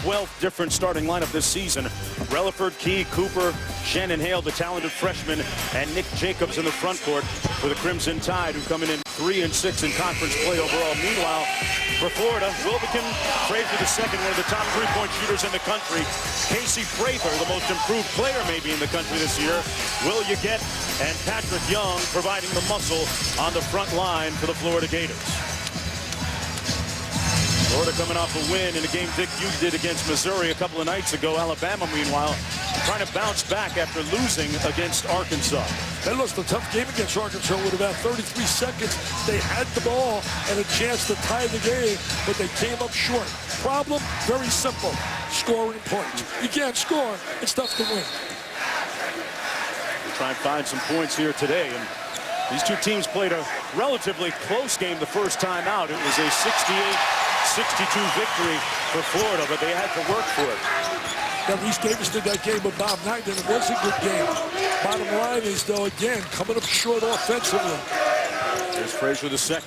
12th different starting lineup this season. Relaford, Key, Cooper, Shannon Hale, the talented freshman, and Nick Jacobs in the front court for the Crimson Tide, who come in 3-6 in conference play overall. Meanwhile, for Florida, Wilbekin, Prather II, one of the top three-point shooters in the country. Casey Prather, the most improved player maybe in the country this year. Will Yeget and Patrick Young providing the muscle on the front line for the Florida Gators. Florida coming off a win in a game Dick you did against Missouri a couple of nights ago. Alabama, meanwhile, trying to bounce back after losing against Arkansas. They lost a tough game against Arkansas with about 33 seconds. They had the ball and a chance to tie the game, but they came up short. Problem, very simple, scoring points. You can't score, it's tough to win. We'll try and find some points here today. And these two teams played a relatively close game the first time out. It was a 68-62 victory for Florida, but they had to work for it. Now, Reese Davis did that game with Bob Knight, and it was a good game. Bottom line is, though, again, coming up short offensively. Here's Frazier II.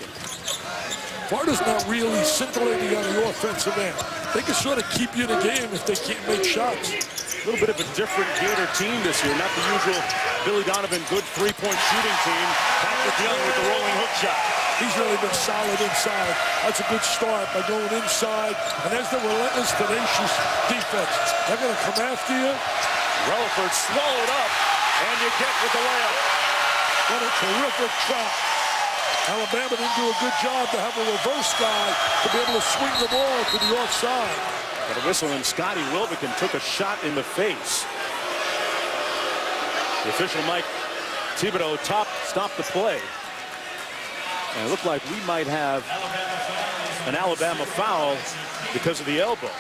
Florida's not really scintillating on the offensive end. They can sort of keep you in the game if they can't make shots. A little bit of a different Gator team this year. Not the usual Billy Donovan good three-point shooting team. Patrick Young with the rolling hook shot. He's really been solid inside. That's a good start by going inside. And there's the relentless, tenacious defense. They're going to come after you. Relaford swallowed up, and you get with the layup. What a terrific shot. Alabama didn't do a good job to have a reverse guy to be able to swing the ball to the offside. Got a whistle, and Scotty Wilbekin took a shot in the face. The official, Mike Thibodeau, stopped the play. And it looked like we might have an Alabama foul because of the elbow.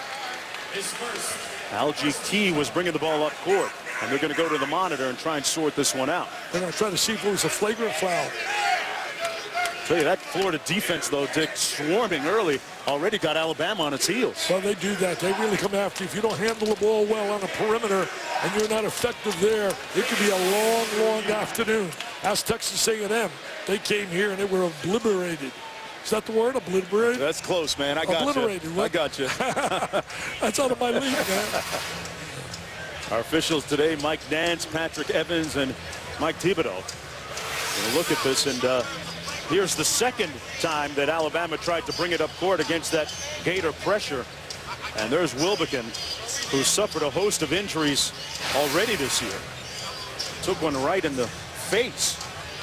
Algie T was bringing the ball up court, and they're going to go to the monitor and try and sort this one out. They're going to try to see if it was a flagrant foul. Tell you, that Florida defense, though, Dick, swarming early, already got Alabama on its heels. Well, they do that. They really come after you. If you don't handle the ball well on the perimeter and you're not effective there, it could be a long, long afternoon. Ask Texas A&M. They came here and they were obliterated. Is that the word, obliterated? That's close, man. I got obliterated, you. I got you. That's out of my league, man. Our officials today, Mike Nance, Patrick Evans, and Mike Thibodeau. We'll look at this, and here's the second time that Alabama tried to bring it up court against that Gator pressure. And there's Wilbekin, who suffered a host of injuries already this year. Took one right in the face.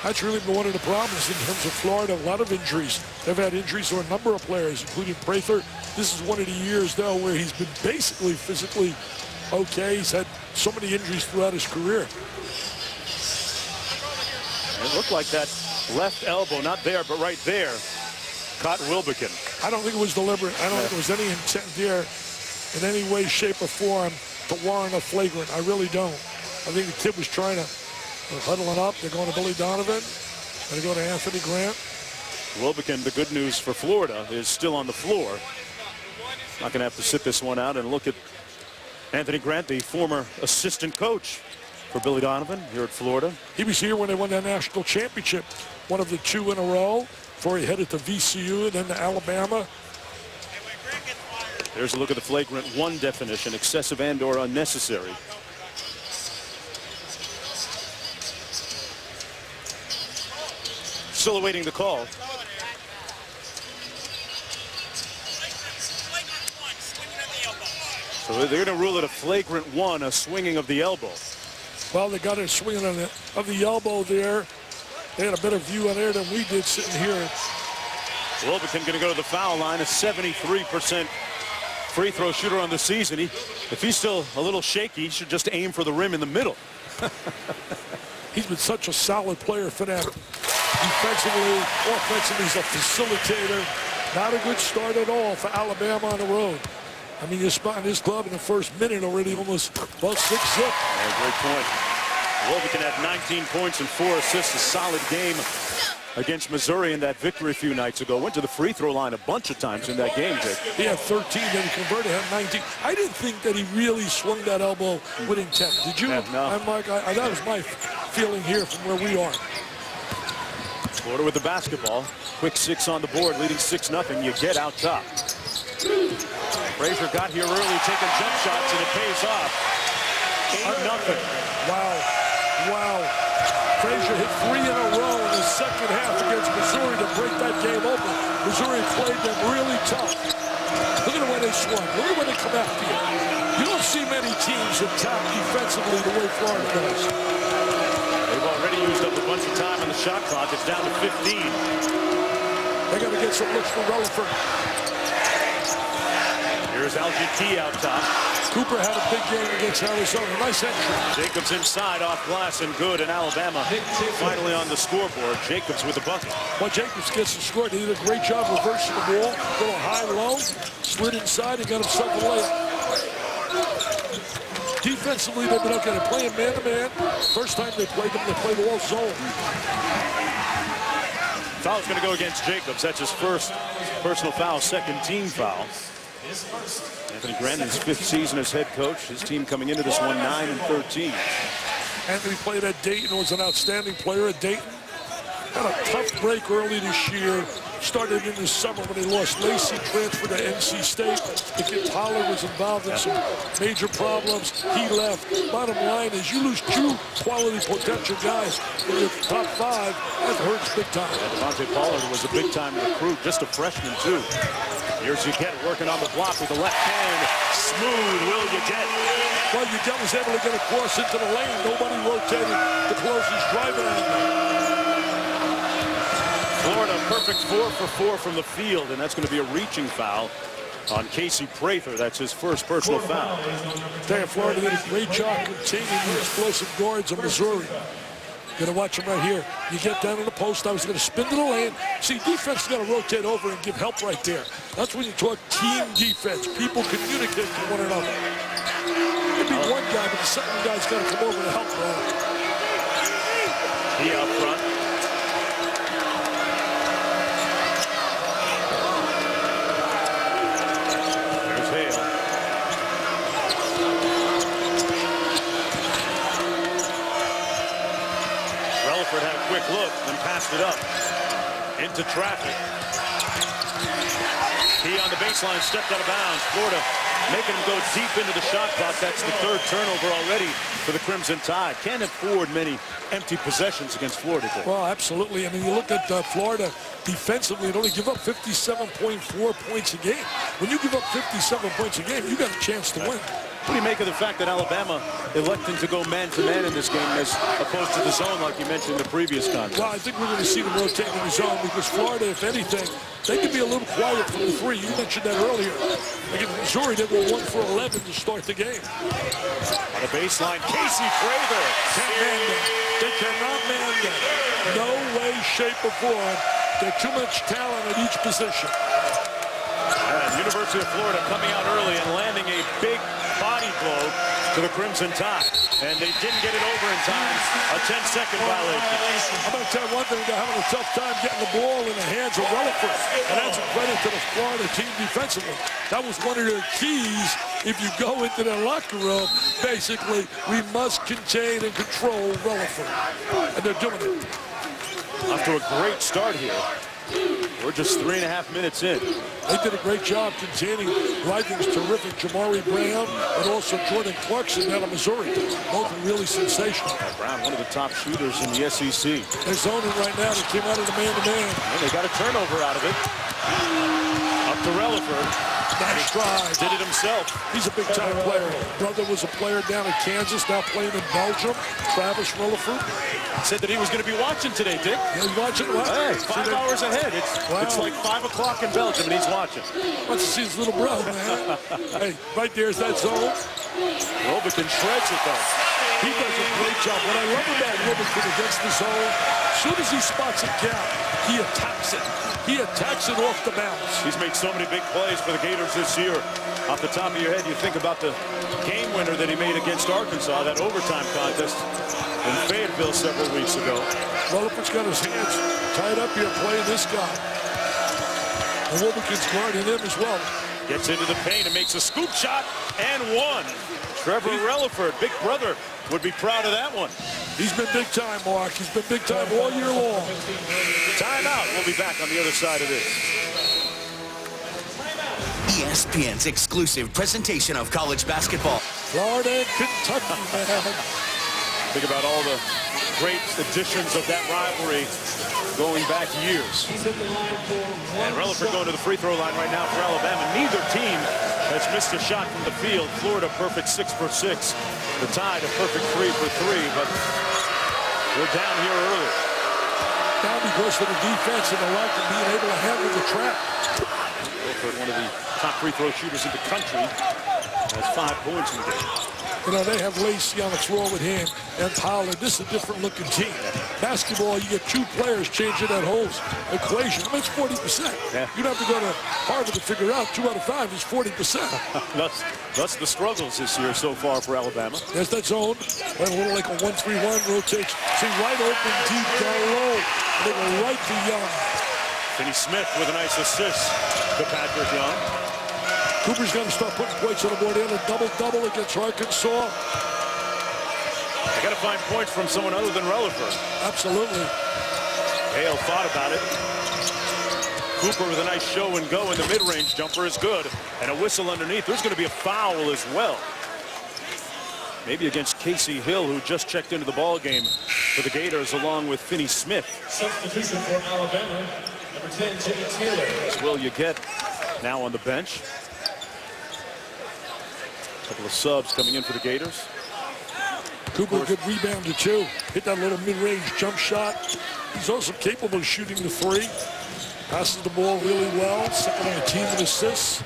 That's really been one of the problems in terms of Florida. A lot of injuries. They've had injuries to a number of players, including Prather. This is one of the years, though, where he's been basically physically okay. He's had so many injuries throughout his career. It looked like that left elbow, not there, but right there, caught Wilbekin. I don't think it was deliberate. I don't think there was any intent there in any way, shape, or form to warrant a flagrant. I really don't. I think the kid was trying to huddling up. They're going to Billy Donovan. They're going to Anthony Grant. Wilbekin, the good news for Florida, is still on the floor. Not going to have to sit this one out and look at Anthony Grant, the former assistant coach for Billy Donovan here at Florida. He was here when they won that national championship, one of the two in a row, before he headed to VCU and then to Alabama. There's a look at the flagrant one definition, excessive and or unnecessary. Still awaiting the call. So they're going to rule it a flagrant one, a swinging of the elbow. Well, they got a swinging of the elbow there. They had a better view on there than we did sitting here. Wilbekin going to go to the foul line, a 73% free throw shooter on the season. If he's still a little shaky, he should just aim for the rim in the middle. He's been such a solid player for them. Defensively, offensively, he's a facilitator. Not a good start at all for Alabama on the road. I mean, you're spotting this club in the first minute already almost about 6-zip. Yeah, great point. Wilbekin had 19 points and 4 assists, a solid game against Missouri in that victory a few nights ago. Went to the free throw line a bunch of times in that game, Dick. He had 13, then he converted, had 19. I didn't think that he really swung that elbow with intent. Did you? Yeah, no. Mike, that was my feeling here from where we are. Florida with the basketball. Quick 6 on the board, leading 6-0. You get out top. Frazier got here early, taking jump shots, and it pays off. 8-0. Wow. Frazier hit 3 in a row in the second half against Missouri to break that game open. Missouri played them really tough. Look at the way they swung. Look at the way they come after you. You don't see many teams attack defensively the way Florida does. They've already used up a bunch of time on the shot clock. It's down to 15. They got to get some looks for Relaford. Here's Algie Key out top. Cooper had a big game against Arizona. Nice entry. Jacobs inside off glass and good, and Alabama finally on the scoreboard. Jacobs with the bucket. Well, Jacobs gets the score. He did a great job reversing the ball. Little high-low, slid inside, and got himself a layup. Defensively, they've been okay. They're playing man-to-man. First time they played them, they played all zone. Foul's going to go against Jacobs. That's his first personal foul, second team foul. Anthony Grandin's 5th season as head coach. His team coming into this one 9-13. Anthony played at Dayton, was an outstanding player at Dayton. Had a tough break early this year. Started in the summer when they lost Lacey, transferred to NC State. The kid Pollard was involved in some major problems. He left. Bottom line is you lose 2 quality potential guys in your top 5. That hurts big time. Devontae Pollard was a big-time recruit, just a freshman, too. Here's Uget working on the block with the left hand. Smooth will Uget. Well, Uget was able to get across into the lane. Nobody rotated to close his driving angle. Florida perfect 4 for 4 from the field, and that's going to be a reaching foul on Casey Prather. That's his first personal foul. Florida did a great job containing the explosive guards of Missouri. Gonna watch him right here. You get down in the post. I was gonna spin to the lane. See, defense is gonna rotate over and give help right there. That's when you talk team defense. People communicate to one another. Maybe one guy, but the second guy's gotta come over to help, bro. He out front. There's Hale. Relaford had a quick look and passed it up into traffic. He on the baseline stepped out of bounds. Florida making him go deep into the shot clock. That's the 3rd turnover already for the Crimson Tide. Can't afford many empty possessions against Florida today. Well, absolutely. I mean, you look at Florida defensively, they only give up 57.4 points a game. When you give up 57 points a game, you got a chance to win. What do you make of the fact that Alabama electing to go man-to-man in this game as opposed to the zone like you mentioned in the previous contest? Well, I think we're going to see them rotate in the zone because Florida, if anything, they can be a little quiet from the 3. You mentioned that earlier. Against Missouri, they were 1 for 11 to start the game. On the baseline, Casey Prather. Can't man them. They cannot man them. No way, shape, or form. There's too much talent at each position. And University of Florida coming out early and landing a big body blow to the Crimson Tide. And they didn't get it over in time. A 10-second violation. I'm going to tell you one thing. They're having a tough time getting the ball in the hands of Relaford. And that's a credit to the Florida team defensively. That was one of their keys. If you go into their locker room, basically, we must contain and control Relaford. And they're doing it. Off to a great start here. We're just 3.5 minutes in. They did a great job containing Ryden's terrific Jamari Brown and also Jordan Clarkson out of Missouri. Both are really sensational. Brown, one of the top shooters in the SEC. They're zoning right now. They came out of the man-to-man. And they got a turnover out of it. Up to Relaford. Nice drive. Did it himself. He's a big-time player. Brother was a player down in Kansas, now playing in Belgium. Travis Relaford. Said that he was going to be watching today, Dick. Yeah, he's watching what? Hey, 5 hours ahead. It's like 5 o'clock in Belgium, and he's watching. Wants to see his little brother, man. Hey, right there's that zone. Robikin shreds it, though. He does a great job. What I love about Robikin against the zone, as soon as he spots a gap, he attacks it. He attacks it off the bounce. He's made so many big plays for the Gators this year. Off the top of your head, you think about the game winner that he made against Arkansas, that overtime contest in Fayetteville several weeks ago. Relaford's got his hands tied up here playing this guy. And Robikin's guarding him as well. Gets into the paint and makes a scoop shot and one. Trevor Relaford, big brother, would be proud of that one. He's been big time, Mark. He's been big time all year long. Timeout. We'll be back on the other side of this. ESPN's exclusive presentation of college basketball. Florida and Kentucky, man. Think about all the great additions of that rivalry going back years. And Relaford going to the free throw line right now for Alabama. Neither team has missed a shot from the field. Florida perfect 6 for 6. The Tide a perfect 3 for 3, but we're down here early. Down because of the defense and the lack of being able to handle the trap. Relaford, one of the top free throw shooters in the country, has 5 points in the game. You know, they have Lacey on the floor with him and Pollard. This is a different looking team. Basketball, you get 2 players changing that whole equation. I mean, it's 40%. Yeah. You'd have to go to Harvard to figure out 2 out of 5 is 40%. That's the struggles this year so far for Alabama. There's that zone. Right, a little like a 1-3-1 rotates. See, right open, deep, down low. And they go right to Young. Finney Smith with a nice assist to Patrick Young. Cooper's going to start putting points on the board. They had a double-double against Arkansas. I got to find points from someone other than Relaford. Absolutely. Hale thought about it. Cooper with a nice show and go, and the mid-range jumper is good. And a whistle underneath. There's going to be a foul as well. Maybe against Casey Hill, who just checked into the ball game for the Gators, along with Finney Smith. Substitution for Alabama, number 10, Jimmy Taylor. As will you get now on the bench. A couple of subs coming in for the Gators. Cooper, a good rebounder, too. Hit that little mid-range jump shot. He's also capable of shooting the 3. Passes the ball really well. Second on the team in assists.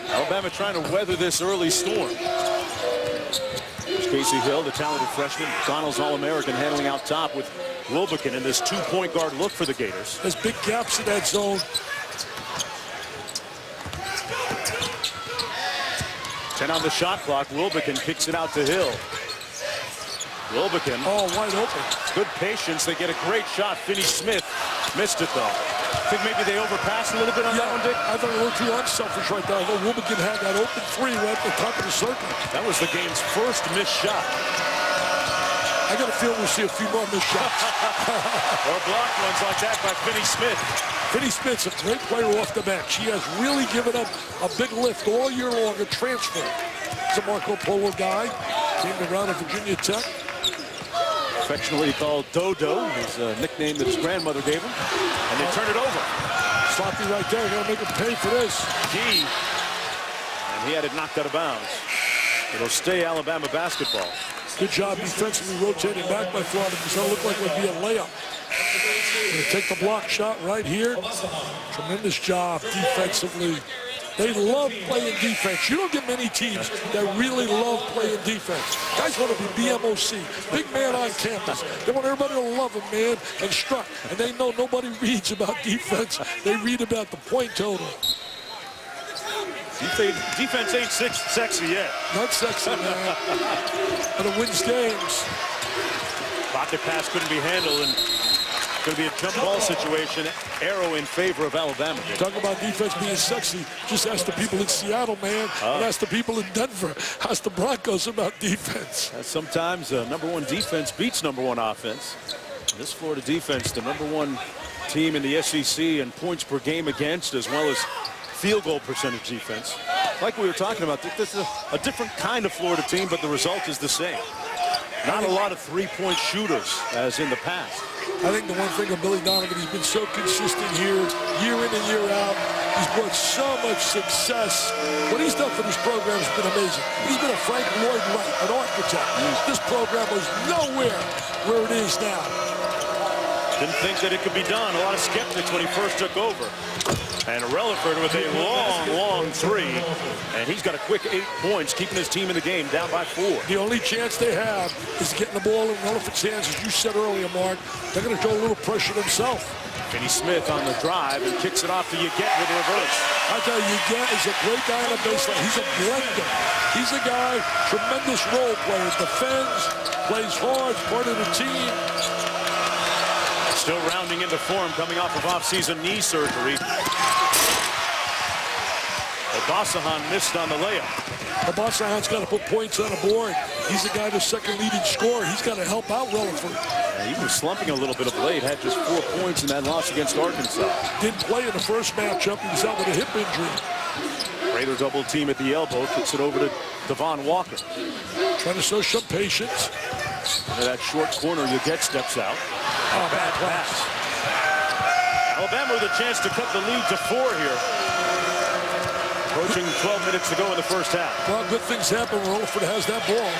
Alabama trying to weather this early storm. There's Casey Hill, the talented freshman. Donald's All-American handling out top with Wilbekin in this 2-point guard look for the Gators. There's big gaps in that zone. 10 on the shot clock. Wilbekin kicks it out to Hill. Wilbekin. Oh, wide open. Good patience. They get a great shot. Finney Smith missed it, though. I think maybe they overpassed a little bit on that one, Dick? I thought a little too unselfish right there. Although Wilbekin had that open 3 right at the top of the circle. That was the game's first missed shot. I got a feeling we'll see a few more missed shots. Or blocked ones like that by Finney Smith. Finney Smith's a great player off the bench. He has really given up a big lift all year long, a transfer. He's a Marco Polo guy. Came around at Virginia Tech. Affectionately called Dodo, his nickname that his grandmother gave him. And they turn it over. Sloppy right there. Got to make him pay for this. Gee. And he had it knocked out of bounds. It'll stay Alabama basketball. Good job defensively rotating back by Florida because that looked like it would be a layup. Going to take the block shot right here. Tremendous job defensively. They love playing defense. You don't get many teams that really love playing defense. Guys want to be BMOC, big man on campus. They want everybody to love him, man, and strut. And they know nobody reads about defense. They read about the point total. Defense ain't sexy yet. Not sexy, man. But it wins games. Pocket pass couldn't be handled, and going to be a jump ball situation. Arrow in favor of Alabama. Talk about defense being sexy. Just ask the people in Seattle, man. And ask the people in Denver. Ask the Broncos about defense. Sometimes number 1 defense beats number 1 offense. This Florida defense, the number 1 team in the SEC in points per game against, as well as field goal percentage defense. Like we were talking about, this is a different kind of Florida team, but the result is the same. Not a lot of 3-point shooters as in the past. I think the one thing of Billy Donovan, he's been so consistent here, year in and year out. He's brought so much success. What he's done for this program has been amazing. He's been a Frank Lloyd Wright, an architect. This program was nowhere where it is now. Didn't think that it could be done. A lot of skeptics when he first took over. And Relaford with a long 3. And he's got a quick 8 points, keeping his team in the game, down by 4. The only chance they have is getting the ball in Relaford's hands, as you said earlier, Mark. They're going to show a little pressure themselves. Finney Smith on the drive and kicks it off to Yeget with a reverse. I tell you, Yeget is a great guy on the baseline. He's a blender. He's a guy, tremendous role player. Defends, plays hard, part of the team. Still rounding into form, coming off of off-season knee surgery. Obasahan missed on the layup. Obasahan's got to put points on the board. He's the guy, the second leading scorer. He's got to help out Relaford. Yeah, he was slumping a little bit of late. Had just 4 points in that loss against Arkansas. Didn't play in the first matchup. He was out with a hip injury. Raider double team at the elbow. Kicks it over to Devon Walker. Trying to show some patience. Into that short corner, Yuget steps out. Oh, bad pass. Alabama with a chance to cut the lead to 4 here. Approaching 12 minutes to go in the first half. Well, good things happen when Rutherford has that ball.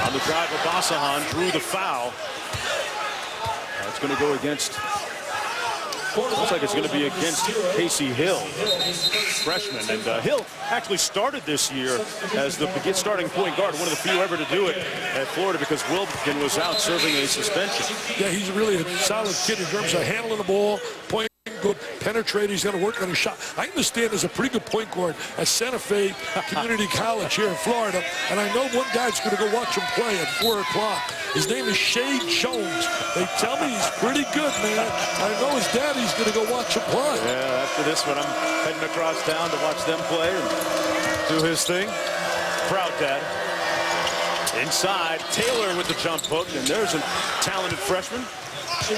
On the drive, Obasahan drew the foul. It's going to go against, looks like it's going to be against Casey Hill, freshman. And Hill actually started this year as the starting point guard, one of the few ever to do it at Florida because Wilbekin was out serving a suspension. Yeah, he's really a solid kid in terms of handling the ball, point good, penetrator. He's going to work on his shot. I understand there's a pretty good point guard at Santa Fe Community College here in Florida, and I know one guy's going to go watch him play at 4 o'clock. His name is Shade Jones. They tell me he's pretty good, man. I know his daddy's going to go watch him play. Yeah, after this one, I'm heading across town to watch them play and do his thing. Proud dad. Inside, Taylor with the jump hook, and there's a talented freshman.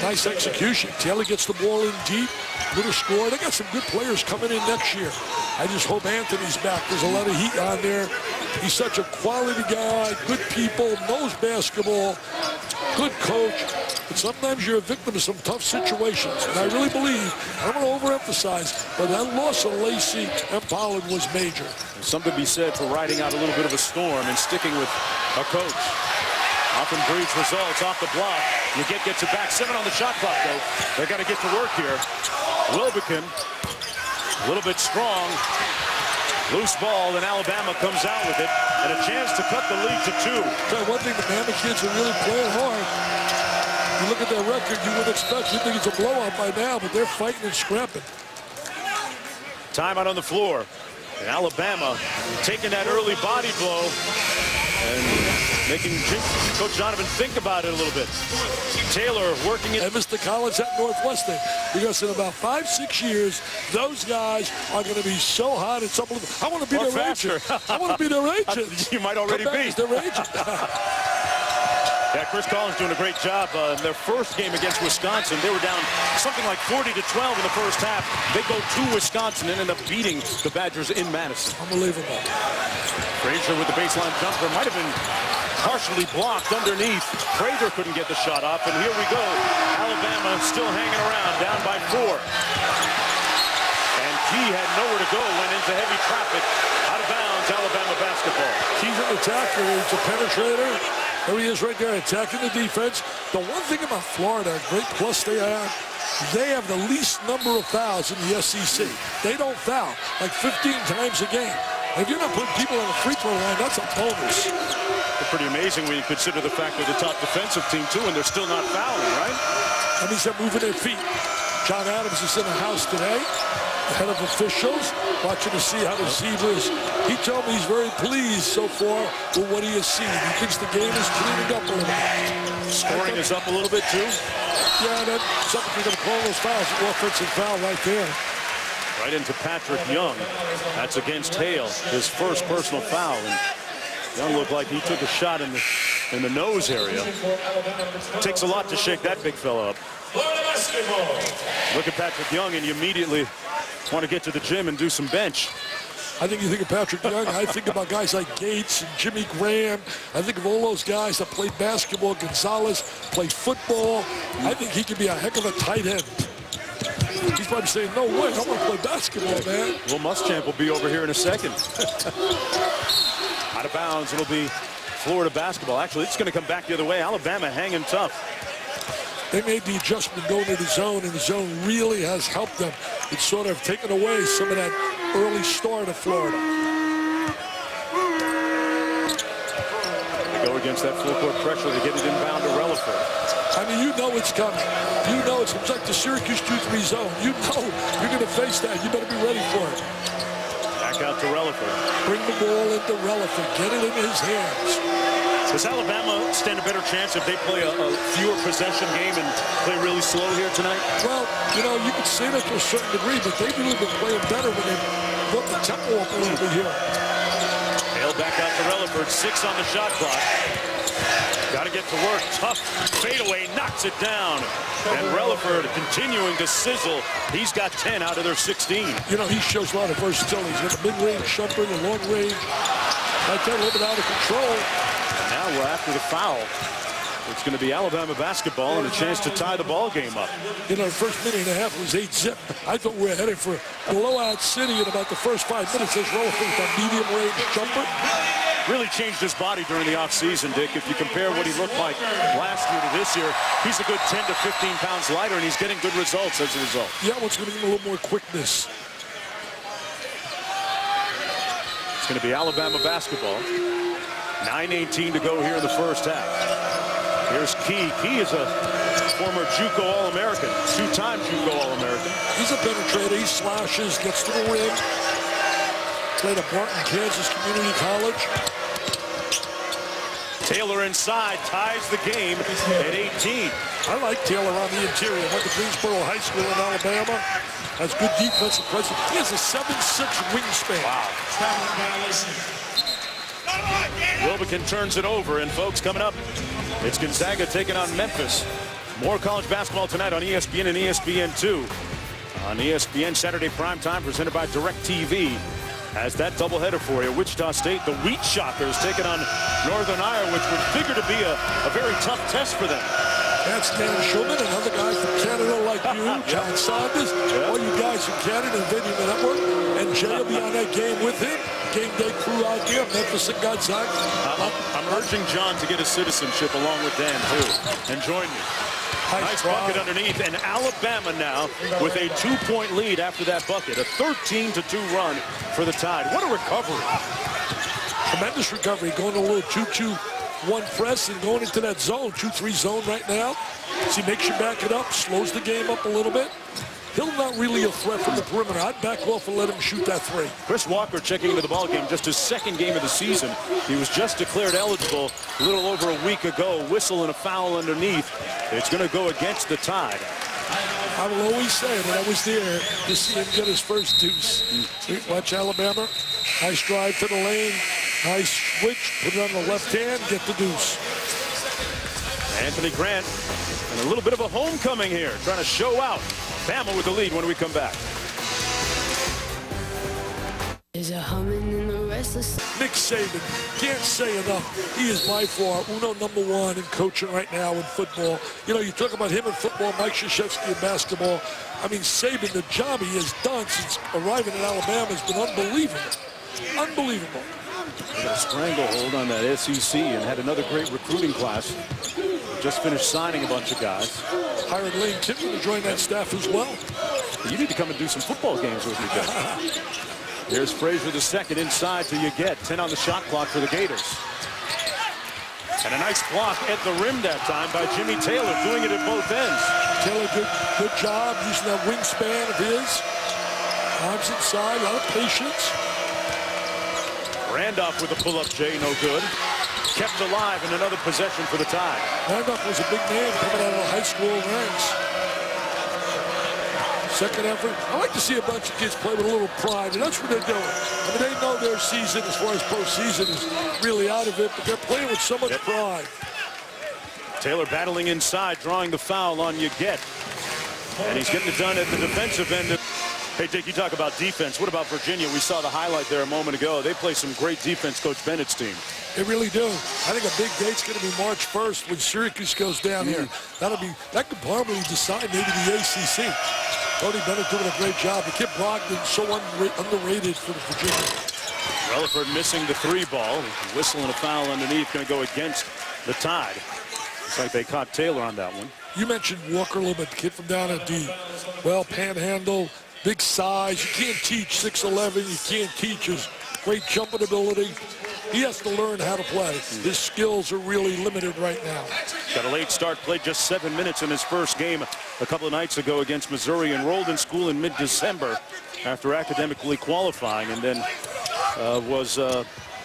Nice execution. Taylor gets the ball in deep. Little score. They got some good players coming in next year. I just hope Anthony's back. There's a lot of heat on there. He's such a quality guy, good people, knows basketball, good coach. But sometimes you're a victim of some tough situations. And I really believe, I don't want to overemphasize, but that loss of Lacey and Pollard was major. There's something to be said for riding out a little bit of a storm and sticking with a coach. Often breeds results off the block. Yuget gets it back. 7 on the shot clock, though. They got to get to work here. Wilbekin, a little bit strong. Loose ball, and Alabama comes out with it. And a chance to cut the lead to 2. Tell you one thing, the Bama kids are really playing hard. You look at their record, you would expect, you think it's a blowout by now, but they're fighting and scrapping. Timeout on the floor. And Alabama taking that early body blow and making Coach Donovan think about it a little bit. Taylor working it. And Mr. Collins at Northwestern, because in about 5-6 years, those guys are going to be so hot. It's unbelievable. I want to be their agent. I want to be their agent. You might already be. Their agent. Yeah, Chris Collins doing a great job. Their first game against Wisconsin, they were down something like 40-12 in the first half. They go to Wisconsin and end up beating the Badgers in Madison. Unbelievable. Frazier with the baseline jumper might have been partially blocked underneath. Frazier couldn't get the shot off, and here we go. Alabama still hanging around, down by 4. And Key had nowhere to go, went into heavy traffic. Out of bounds, Alabama basketball. Key's an attacker. He's a penetrator. There he is right there, attacking the defense. The one thing about Florida, a great plus they have the least number of fouls in the SEC. They don't foul, like 15 times a game. If you're not putting people on the free throw line, that's a bonus. It's pretty amazing when you consider the fact they're the top defensive team, too, and they're still not fouling, right? That means they're moving their feet. John Adams is in the house today, the head of officials, watching to see how the Zebras. He told me he's very pleased so far with what he has seen. He thinks the game is cleaning up a little bit. Scoring is up a little bit, too? Yeah, that's something you're going to call those fouls. An offensive foul right there. Right into Patrick Young. That's against Hale, his first personal foul. And Young looked like he took a shot in the nose area. Takes a lot to shake that big fella up. Look at Patrick Young, and you immediately want to get to the gym and do some bench. I think you think of Patrick Young, I think about guys like Gates and Jimmy Graham. I think of all those guys that played basketball. Gonzalez played football. I think he could be a heck of a tight end. He's probably saying, no way, I want to play basketball, man. Will Muschamp will be over here in a second. Out of bounds, it'll be Florida basketball. Actually, it's going to come back the other way. Alabama hanging tough. They made the adjustment going to the zone, and the zone really has helped them. It's sort of taken away some of that early start of Florida. They go against that full court pressure to get it inbound to Relaford. I mean, you know it's coming. You know it's like the Syracuse 2-3 zone. You know you're going to face that. You better be ready for it. Back out to Relaford. Bring the ball into Relaford. Get it in his hands. Does Alabama stand a better chance if they play a fewer possession game and play really slow here tonight? Well, you know, you can say that to a certain degree, but they've really been playing better when they brought the tempo up a little bit here. Hale back out to Relaford. 6 on the shot clock. Got to get to work. Tough fadeaway, knocks it down. And Relaford continuing to sizzle. He's got 10 out of their 16. You know, he shows a lot of versatility. He's got the mid-range jumper, the long range. Right there, a little bit out of control. And now we're after the foul. It's going to be Alabama basketball and a chance to tie the ball game up. You know, the first minute and a half was 8-zip. I thought we were headed for a blowout city in about the first 5 minutes. As Relaford with that medium-range jumper. Really changed his body during the offseason, Dick. If you compare what he looked like last year to this year, he's a good 10 to 15 pounds lighter, and he's getting good results as a result. Yeah, what's going to give him a little more quickness. It's going to be Alabama basketball. 9:18 to go here in the first half. Here's Key. Key is a former JUCO All-American, two-time JUCO All-American. He's a penetrator. He slashes, gets to the rim. Played at Martin, Kansas Community College. Taylor inside, ties the game at 18. I like Taylor on the interior. Went to Greensboro High School in Alabama. Has good defensive presence. He has a 7'6" wingspan. Wow. Wilbekin turns it over, and folks, coming up, it's Gonzaga taking on Memphis. More college basketball tonight on ESPN and ESPN2. On ESPN Saturday primetime, presented by DirecTV. As that doubleheader for you, Wichita State, the Wheat Shockers taking on Northern Iowa, which would figure to be a very tough test for them. That's Dan Schulman, another guy from Canada like you, John Saunders, all you guys from Canada and Video Network, and Jay will be on that game with him. Game day crew out there, Memphis and Gonzaga. I'm urging John to get his citizenship along with Dan, too, and join me. Nice bucket underneath, and Alabama now with a 2-point lead after that bucket. A 13-2 run for the Tide. What a recovery. Tremendous recovery, going to a little 2-2-1 press and going into that zone, 2-3 zone right now. See, makes you back it up, slows the game up a little bit. He'll not really a threat from the perimeter. I'd back off and let him shoot that three. Chris Walker checking into the ballgame, just his second game of the season. He was just declared eligible a little over a week ago. Whistle and a foul underneath. It's going to go against the Tide. I will always say that I was there to see him get his first deuce. Watch Alabama. Nice drive to the lane. Nice switch. Put it on the left hand. Get the deuce. Anthony Grant, and a little bit of a homecoming here, trying to show out. Bama with the lead when we come back. There's a humming in the restless. Nick Saban, can't say enough. He is by far uno number one in coaching right now in football. You know, you talk about him in football, Mike Krzyzewski in basketball. I mean, Saban, the job he has done since arriving in Alabama has been unbelievable. Unbelievable. They got a stranglehold on that SEC and had another great recruiting class. Just finished signing a bunch of guys. Hired Lane Kiffin to join that staff as well. You need to come and do some football games with me, Jeff. Here's Frazier the second inside till you get 10 on the shot clock for the Gators. And a nice block at the rim that time by Jimmy Taylor, doing it at both ends. Taylor, good job using that wingspan of his. Arms inside, a lot of patience. Randolph with a pull-up J, no good. Kept alive in another possession for the Tide. Randolph was a big man coming out of the high school ranks. Second effort. I like to see a bunch of kids play with a little pride, and that's what they're doing. I mean, they know their season, as far as postseason, is really out of it, but they're playing with so much pride. Taylor battling inside, drawing the foul on Yeget. And he's getting it done at the defensive end. Hey, Dick, you talk about defense. What about Virginia? We saw the highlight there a moment ago. They play some great defense, Coach Bennett's team. They really do. I think a big date's going to be March 1st when Syracuse goes down here. That could probably decide maybe the ACC. Tony Bennett doing a great job. The kid Brogdon so underrated for the Virginia. Relaford missing the three ball. Whistling a foul underneath, going to go against the Tide. Looks like they caught Taylor on that one. You mentioned Walker a little bit, the kid from down at D. Well, panhandle, big size. You can't teach 6'11". You can't teach his great jumping ability. He has to learn how to play. His skills are really limited right now. Got a late start, played just 7 minutes in his first game a couple of nights ago against Missouri. Enrolled in school in mid-December after academically qualifying, and then was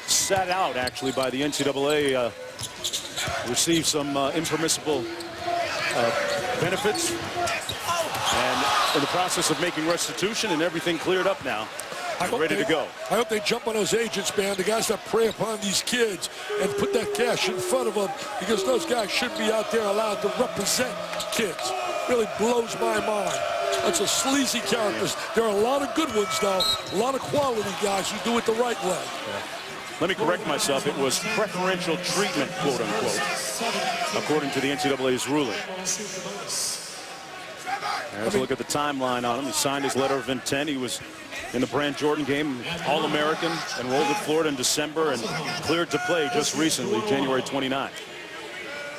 sat out actually by the NCAA. Received some impermissible benefits, and in the process of making restitution, and everything cleared up now. Ready to go. I hope they jump on those agents, man, the guys that prey upon these kids and put that cash in front of them, because those guys should be out there allowed to represent kids. Really blows my mind. That's a sleazy characters. There are a lot of good ones, though. A lot of quality guys who do it the right way. Let me correct myself. It was preferential treatment, quote unquote, according to the NCAA's ruling. Let's look at the timeline on him. He signed his letter of intent. He was in the Brant Jordan game, All-American, enrolled at Florida in December, and cleared to play just recently, January 29th.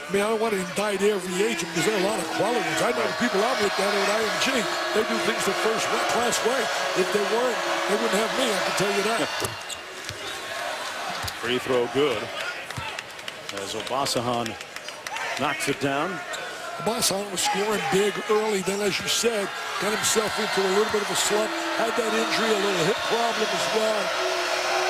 I mean, I don't want to indict every agent because there are a lot of quality ones. I know the people I'm with down at IMG, they do things the first-class way. If they weren't, they wouldn't have me, I can tell you that. Free throw good, as Obasohan knocks it down. Obasohan was scoring big early, then, as you said, got himself into a little bit of a slump, had that injury, a little hip problem as well.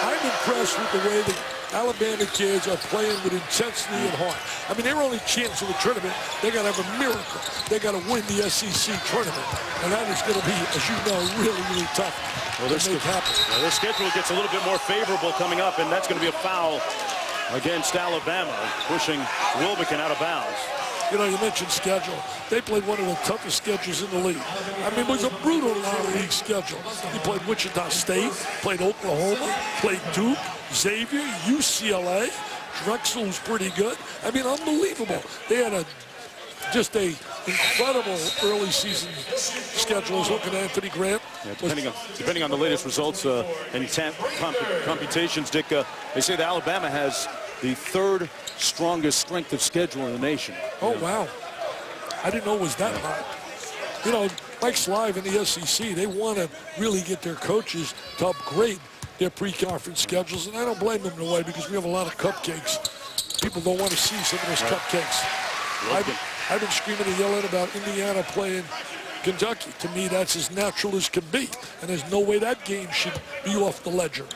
I'm impressed with the way the Alabama kids are playing with intensity and heart. I mean, their only chance of the tournament, they got to have a miracle. They got to win the SEC tournament, and that is going to be, as you know, really, really tough to make happen. Their schedule gets a little bit more favorable coming up, and that's going to be a foul against Alabama, pushing Wilbekin out of bounds. You know, you mentioned schedule. They played one of the toughest schedules in the league. I mean, it was a brutal non-league schedule. He played Wichita State, played Oklahoma, played Duke, Xavier, UCLA. Drexel was pretty good. I mean, unbelievable. They had just a incredible early season schedule. I was looking at Anthony Grant. Yeah, depending on the latest results and computations, Dick, they say that Alabama has the third strongest strength of schedule in the nation. Oh, wow. I didn't know it was that high. You know, Mike Slive in the SEC, they want to really get their coaches to upgrade their pre-conference schedules, and I don't blame them in a way because we have a lot of cupcakes. People don't want to see some of those cupcakes. I've been screaming and yelling about Indiana playing Kentucky. To me, that's as natural as can be, and there's no way that game should be off the ledger.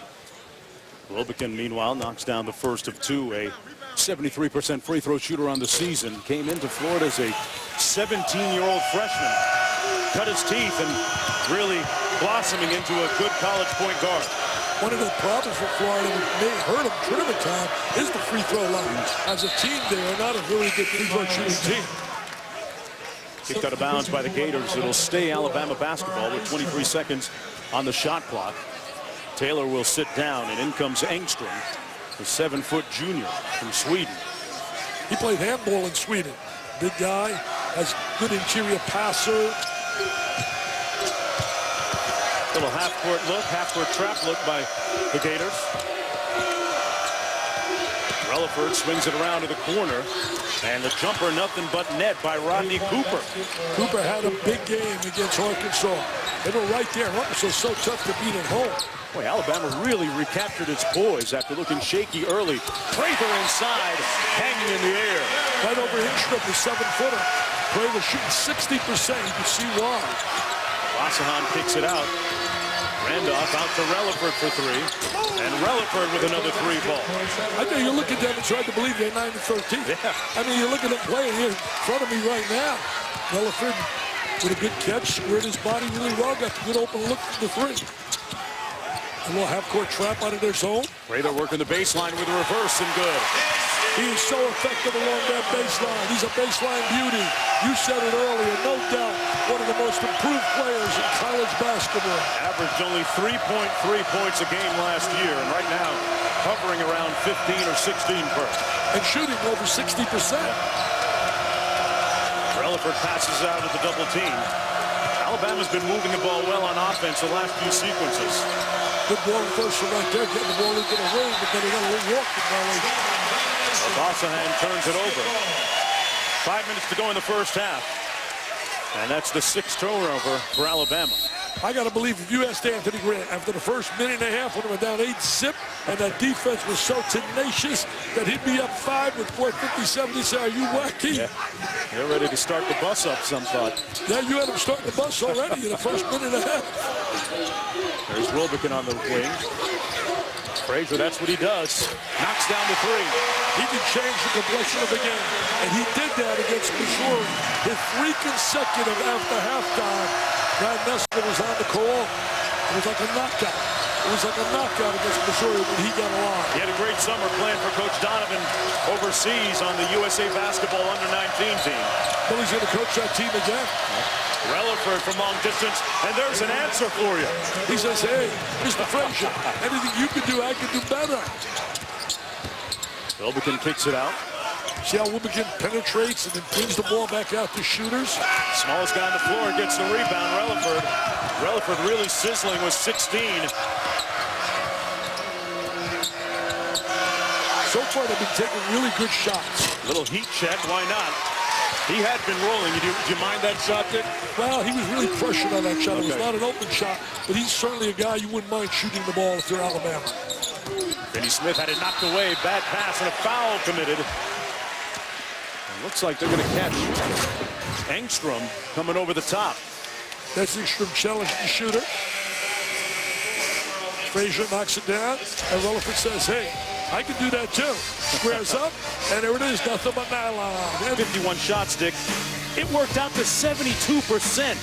Wilbekin, meanwhile, knocks down the first of two. A 73% free throw shooter on the season. Came into Florida as a 17-year-old freshman. Cut his teeth and really blossoming into a good college point guard. One of the problems for Florida that may hurt them tournament time is the free throw line. As a team, they are not a very good free throw shooting team. Kicked out of bounds by the Gators. It'll stay Alabama basketball with 23 seconds on the shot clock. Taylor will sit down, and in comes Engstrom, the 7-foot junior from Sweden. He played handball in Sweden. Big guy, has good interior passer. Little half-court look, half-court trap look by the Gators. Relaford swings it around to the corner, and the jumper nothing but net by Rodney Cooper. Cooper had a big game against Arkansas. They were right there. Arkansas so tough to beat at home. Boy, Alabama really recaptured its poise after looking shaky early. Prather inside, hanging in the air. Right over Engstrom, the 7-footer. Prather shooting 60%. You can see why. Obasohan kicks it out. Randolph out to Relaford for three. And Relaford with another three ball. I think you look at them and try to believe they're 9-13. Yeah. I mean, you look at them playing here in front of me right now. Relaford with a good catch, squared his body really well, got the good open look for the three. A little half-court trap out of their zone. Prather working the baseline with a reverse and good. He is so effective along that baseline. He's a baseline beauty. You said it earlier, no doubt, one of the most improved players in college basketball. Averaged only 3.3 points a game last year, and right now hovering around 15 or 16 per. And shooting over 60%. Relaford passes out of the double team. Alabama's been moving the ball well on offense the last few sequences. Good ball reversal right there, getting the ball into the ring, but then he got a little walk in violation. Obasohan turns it over. 5 minutes to go in the first half. And that's the 6th turnover for Alabama. I got to believe if you asked Anthony Grant after the first minute and a half when they were down 8-zip and that defense was so tenacious that he'd be up 5 with 4:57, he'd say, are you wacky? Yeah. They're ready to start the bus up, some thought. Yeah, you had him starting the bus already in the first minute and a half. There's Wilbekin on the wing. Frazier, that's what he does. Knocks down the three. He can change the complexion of the game, and he did that against Missouri. His 3 consecutive after halftime Brad Nessler was on the call. It was like a knockout. It was like a knockout against Missouri when he got alive. He had a great summer playing for Coach Donovan overseas on the USA Basketball Under-19 team. Well, he's going to coach that team again. Relaford from long distance, and there's an answer for you. He says, hey, Mr. Frazier, anything you can do, I can do better. Wilbekin kicks it out. See how Wilbekin penetrates and then brings the ball back out to shooters? Smallest guy on the floor gets the rebound, Relaford. Relaford really sizzling with 16. So far, they've been taking really good shots. Little heat check, why not? He had been rolling. Do you mind that shot, Dick? Well, he was really pressured on that shot. It was Okay. not an open shot, but he's certainly a guy you wouldn't mind shooting the ball if you're Alabama. Finney Smith had it knocked away. Bad pass and a foul committed. It looks like they're going to catch Engstrom coming over the top. That's Engstrom challenged the shooter. Frazier knocks it down, and Relaford says, hey, I can do that too. Squares up, and there it is, nothing but nylon. 51 shots, Dick. It worked out to 72%.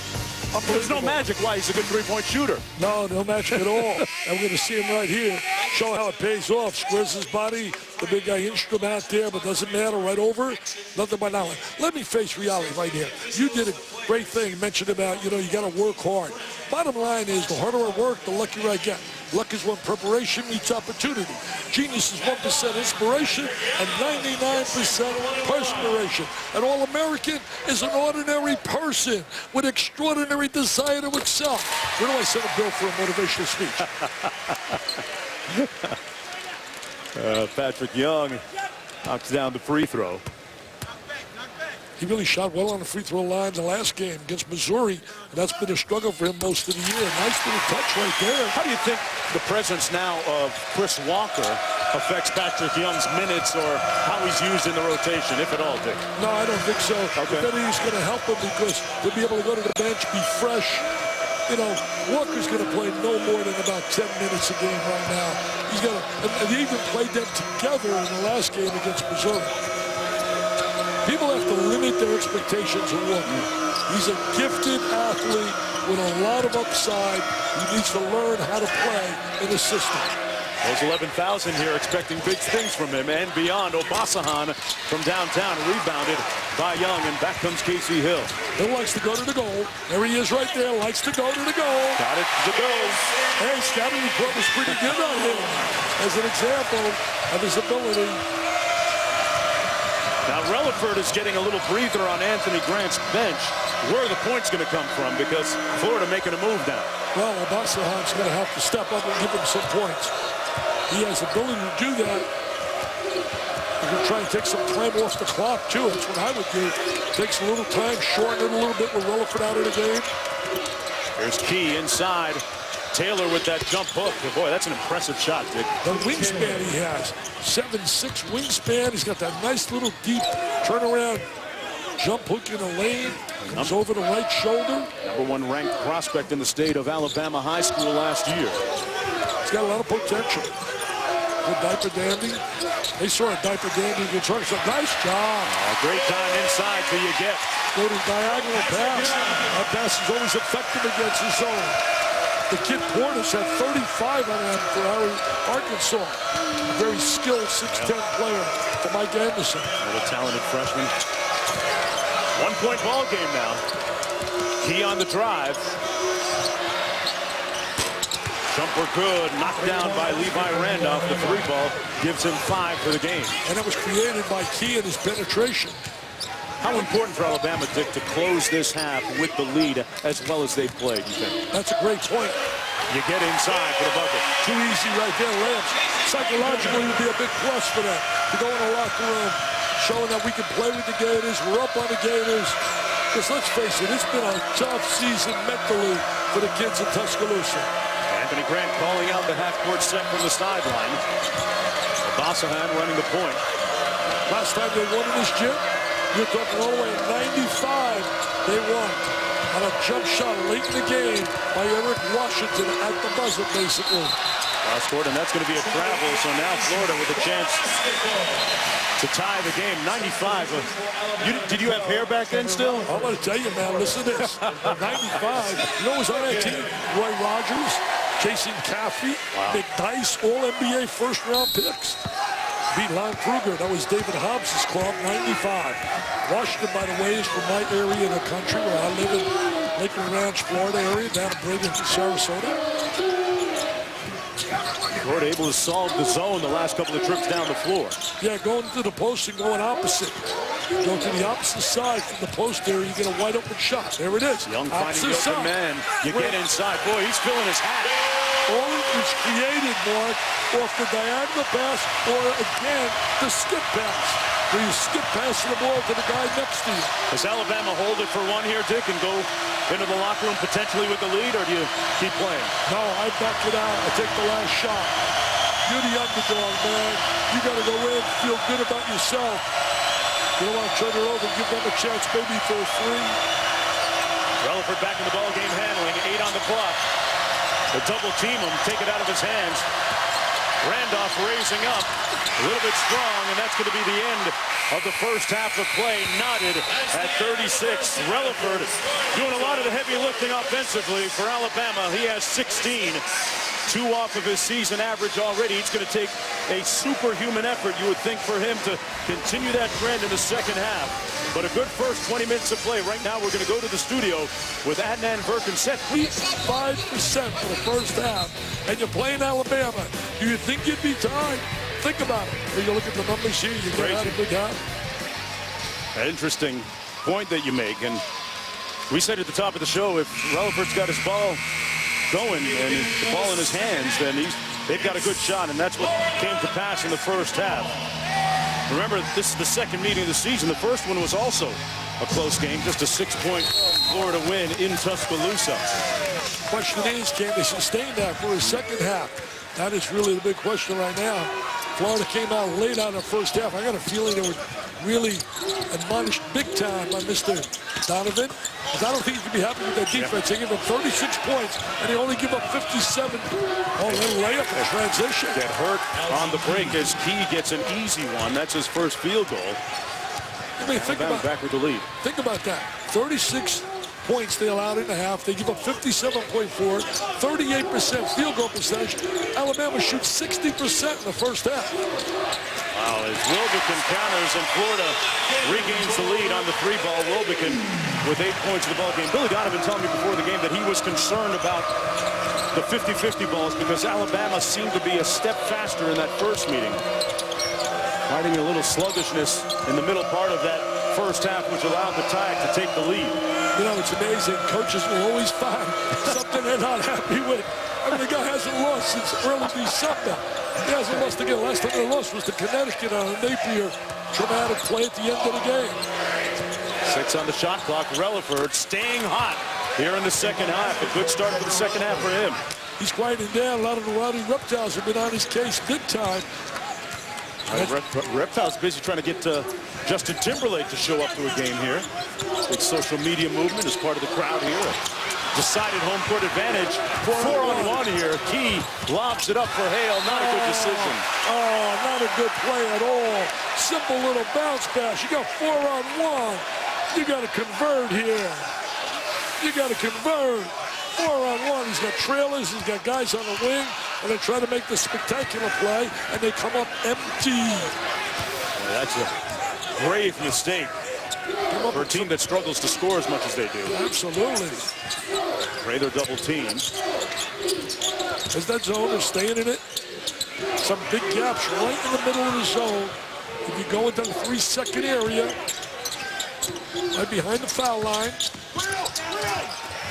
There's no magic why he's a good three-point shooter. No magic at all. And we're going to see him right here. Show how it pays off. Squares his body. The big guy Engstrom out there, but doesn't matter. Right over. Nothing but nylon. Let me face reality right here. You did a great thing. Mentioned about, you got to work hard. Bottom line is, the harder I work, the luckier I get. Luck is when preparation meets opportunity. Genius is 1% inspiration and 99% perspiration. An All-American is an ordinary person with extraordinary desire to excel. Where do I send a bill for a motivational speech? Patrick Young knocks down the free throw. He really shot well on the free throw line the last game against Missouri. And that's been a struggle for him most of the year. Nice little touch right there. How do you think the presence now of Chris Walker affects Patrick Young's minutes or how he's used in the rotation, if at all, Dick? No, I don't think so. Okay. If anything's going to help him because he'll be able to go to the bench, be fresh. Walker's going to play no more than about 10 minutes a game right now. He's going to, and they even played them together in the last game against Missouri. People have to limit their expectations of Walker. He's a gifted athlete with a lot of upside. He needs to learn how to play in the system. There's 11,000 here expecting big things from him and beyond. Obasahan from downtown rebounded by Young, and back comes Casey Hill. Hill likes to go to the goal. There he is right there, likes to go to the goal. Got it to go. Hey, scouting report was pretty good on him as an example of his ability. Now, Relaford is getting a little breather on Anthony Grant's bench. Where are the points going to come from? Because Florida making a move now. Well, Obasahan's going to have to step up and give him some points. He has the ability to do that. He's going to try and take some time off the clock, too. That's what I would do. Takes a little time, shorten it a little bit with Relaford out of the game. Here's Key inside. Taylor with that jump hook. Boy, that's an impressive shot, Dick. The wingspan he has. 7'6" wingspan. He's got that nice little deep turnaround jump hook in the lane. Comes over the right shoulder. #1 ranked prospect in the state of Alabama High School last year. He's got a lot of potential. Good diaper dandy. They saw a diaper dandy against Arkansas. Nice job. Great time inside till you get. Go to diagonal pass. That pass is always effective against his zone. The kid Portis had 35 on him for Arkansas. A very skilled 6'10" player for Mike Anderson. Another talented freshman. 1-point ball game now. Key on the drive. Jumper good, knocked down by Levi Randolph. The three ball gives him 5 for the game. And that was created by Key and his penetration. How important for Alabama, Dick, to close this half with the lead as well as they've played, you think? That's a great point. You get inside for the bucket. Too easy right there, Lance. Psychologically, it would be a big plus for them to go in the locker room, showing that we can play with the Gators. We're up on the Gators. Because let's face it, it's been a tough season mentally for the kids in Tuscaloosa. Anthony Grant calling out the half-court set from the sideline. Obasahan running the point. Last time they won in this gym, you're talking all the way in 95. They won on a jump shot late in the game by Eric Washington at the buzzer, basically. Scored, and that's going to be a travel. So now Florida with a chance to tie the game. 95. Did you have hair back then still? I'm going to tell you, man, listen to this. 95. You know who was on that team? Roy Rogers, Casey McCaffrey, Nick Dice, all NBA first-round picks. Beat Lon Kruger. That was David Hobbs' club, 95. Washington, by the way, is from my area of the country where I live in Lakeland Ranch, Florida area, down in Brigham, Sarasota. Florida able to solve the zone the last couple of trips down the floor. Yeah, going to the post and going opposite. Go to the opposite side from the post area, you get a wide open shot. There it is. Young finding the open man. You get inside. Boy, he's filling his hat. All is created, Mark, off the diagonal pass or, again, the skip pass. Where you skip passing the ball to the guy next to you. Does Alabama hold it for one here, Dick, and go into the locker room potentially with the lead, or do you keep playing? No, I back it out. I take the last shot. You're the underdog, man. You got to go in, feel good about yourself. You don't want to turn it over and give them a chance maybe for a free. Relaford back in the ball game handling. 8 on the clock. They double team him, take it out of his hands. Randolph raising up, a little bit strong, and that's going to be the end of the first half of play. Knotted at 36. Relaford doing a lot of the heavy lifting offensively for Alabama. He has 16. 2 off of his season average already. It's going to take a superhuman effort, you would think, for him to continue that trend in the second half. But a good first 20 minutes of play. Right now, we're going to go to the studio with Adnan Virkin set. 5% for the first half, and you're playing Alabama. Do you think you'd be tied? Think about it. When you look at the numbers here, you get out a big half. An interesting point that you make, and we said at the top of the show, if Relaford's got his ball going and the ball in his hands, then they've got a good shot, and that's what came to pass in the first half. Remember, this is the second meeting of the season. The first one was also a close game, just a 6-point Florida win in Tuscaloosa. Question is, can they sustain that for a second half? That is really the big question right now. Florida came out late on the first half. I got a feeling they were really admonished big time by Mr. Donovan. Because I don't think you can be happy with that defense. They give up 36 points, and they only give up 57. Oh, little layup in transition. Get hurt on the break as Key gets an easy one. That's his first field goal. I mean, think about, back with the lead. Think about that. 36 points they allowed in the half. They give up 57.4, 38% field goal percentage. Alabama shoots 60% in the first half. Wow, as Wilbekin counters and Florida regains the lead on the 3-ball. Wilbekin with 8 points in the ball game. Billy Donovan told me before the game that he was concerned about the 50-50 balls because Alabama seemed to be a step faster in that first meeting. Finding a little sluggishness in the middle part of that first half, which allowed the Tide to take the lead. You know, it's amazing. Coaches will always find something they're not happy with. I mean, the guy hasn't lost since early December. He hasn't lost again. Last time they lost was to Connecticut on a Napier traumatic play at the end of the game. 6 on the shot clock. Relaford staying hot here in the second half. A good start for the second half for him. He's quieting down. A lot of the Rowdy Reptiles have been on his case big time. Reptile's busy trying to get Justin Timberlake to show up to a game here. Big social media movement as part of the crowd here. Decided home court advantage. 4-on-1 here. Key lobs it up for Hale. Not a good decision. Oh, not a good play at all. Simple little bounce pass. You got 4-on-1. You got to convert here. You got to convert. 4-on-1. He's got trailers. He's got guys on the wing. And they try to make the spectacular play. And they come up empty. Well, that's a grave mistake for a team that struggles to score as much as they do. Absolutely. Rather double team. As that zone is staying in it. Some big gaps right in the middle of the zone. If you go into the 3-second area, right behind the foul line.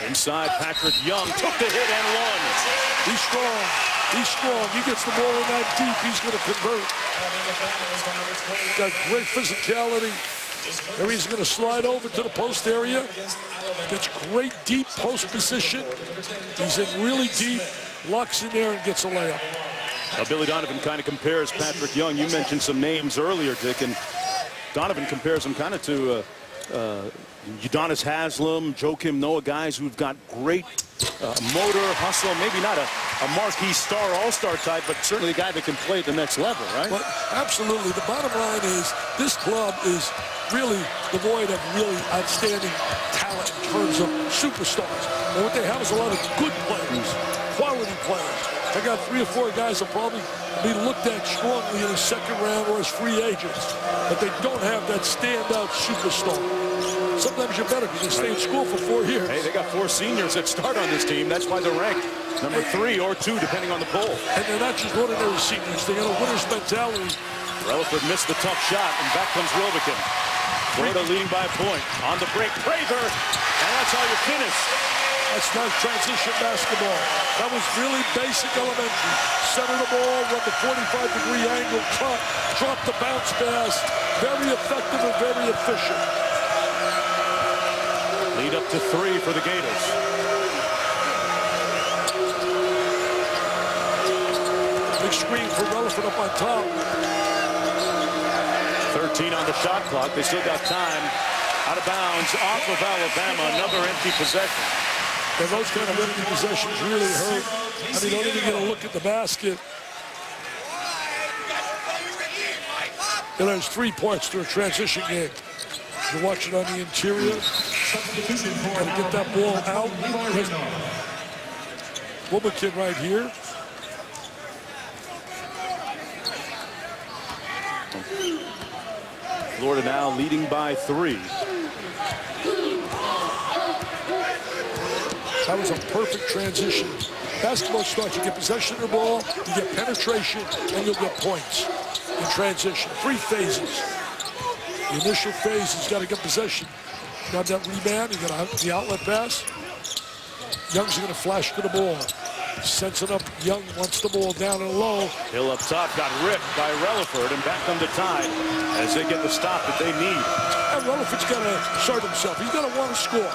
Inside, Patrick Young took the hit and won. He's strong. He's strong. He gets the ball in that deep. He's going to convert. Got great physicality. There he's going to slide over to the post area. Gets great deep post position. He's in really deep. Locks in there and gets a layup. Now, Billy Donovan kind of compares Patrick Young. You mentioned some names earlier, Dick, and Donovan compares him kind of to Udonis Haslem, Joakim Noah, guys who've got great motor, hustle, maybe not a marquee star, all-star type, but certainly a guy that can play at the next level, right? But absolutely. The bottom line is this club is really devoid of really outstanding talent in terms of superstars. And what they have is a lot of good players, quality players. I got 3 or 4 guys that probably be looked at strongly in the second round or as free agents, but they don't have that standout superstar. Sometimes you're better because they stay in school for 4 years. Hey, they got 4 seniors that start on this team. That's why they're ranked number 3 or 2, depending on the poll. And they're not just ordinary seniors. They got a winner's mentality. Rutherford missed the tough shot, and back comes Wilbekin. Florida leading by a point. On the break, Prather, and that's how you finish. That's nice transition basketball. That was really basic elementary. Center the ball, run the 45-degree angle, cut, drop the bounce pass. Very effective and very efficient. Lead up to 3 for the Gators. Big screen for Rutherford up on top. 13 on the shot clock. They still got time. Out of bounds, off of Alabama. Another empty possession. And those kind of empty possessions really hurt. I mean, don't even get a look at the basket. And there's 3 parts to a transition game. You watch it on the interior. Got to get that ball out. Wilbekin right here. Florida now leading by 3. That was a perfect transition. Basketball starts, you get possession of the ball, you get penetration, and you'll get points in transition. 3 phases. The initial phase is got to get possession. You got that rebound, you got the outlet pass. Young's going to flash to the ball. Sets it up. Young wants the ball down and low. Hill up top got ripped by Relaford, and back come the Tide as they get the stop that they need. And Relaford's got to assert himself. He's got to want to score.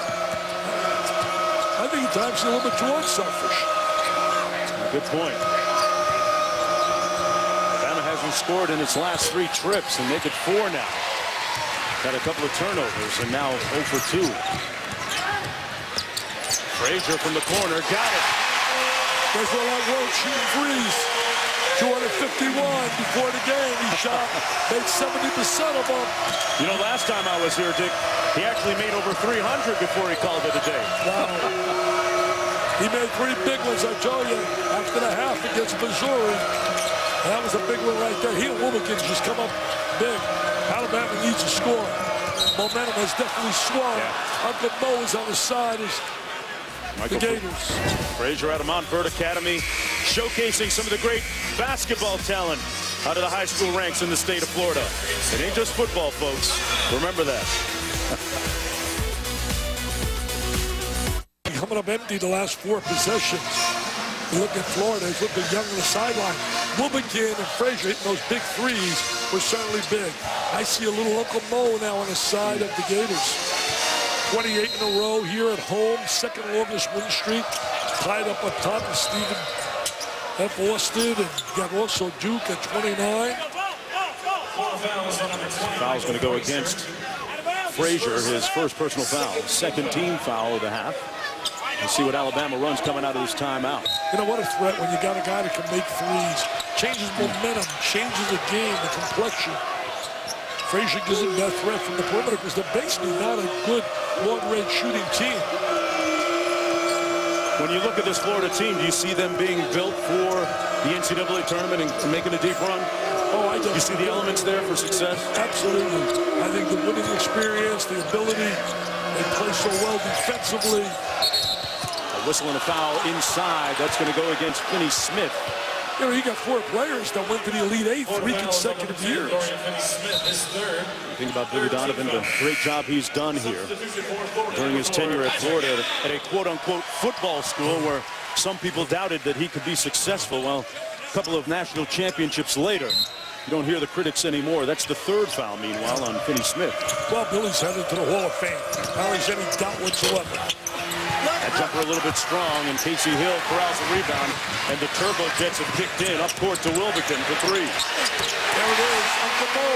I think at times he's a little bit too unselfish. Good point. Alabama hasn't scored in its last 3 trips and make it 4 now. Got a couple of turnovers and now 0 for 2. Frazier from the corner, got it. There's a lot of shooting threes. 251 before the game. He shot, made 70% of them. You know, last time I was here, Dick, he actually made over 300 before he called it a day. Wow. He made 3 big ones, I tell you, after the half against Missouri. That was a big one right there. He and Wilbekin just come up big. Alabama needs a score. Momentum has definitely swung. Yeah. Uncle Mo is on the side. The Gators. Frazier out of Montverde Academy, showcasing some of the great basketball talent out of the high school ranks in the state of Florida. It ain't just football, folks. Remember that. Coming up empty the last 4 possessions. You look at Florida, he's looking Young on the sideline. Wilbekin and Frazier hitting those big threes were certainly big. I see a little Uncle Mo now on the side of the Gators. 28 in a row here at home, second longest win streak. Tied up on top of Stephen F. Austin, and got also Duke at 29. Foul's going to go against Frazier, his first personal foul. Second team foul of the half. We'll see what Alabama runs coming out of this timeout. You know what a threat when you got a guy that can make threes. Changes momentum, changes the game, the complexion. Frazier gives him that threat from the perimeter because they're basically not a good long-range shooting team. When you look at this Florida team, do you see them being built for the NCAA tournament and making a deep run? Oh, I do. You see the elements there for success? Absolutely. I think the winning experience, the ability, they play so well defensively. A whistle and a foul inside. That's going to go against Finney Smith. You know, he got 4 players that went to the Elite 8 3 consecutive years. Think about Billy Donovan, the great job he's done here during his tenure at Florida at a quote-unquote football school where some people doubted that he could be successful. Well, a couple of national championships later, you don't hear the critics anymore. That's the 3rd foul, meanwhile, on Finney Smith. Well, Billy's headed to the Hall of Fame. How is any doubt whatsoever? That jumper a little bit strong, and Casey Hill corrals the rebound, and the Turbo Jets have kicked in up court to Wilbekin for 3. There it is, Uncle Mo.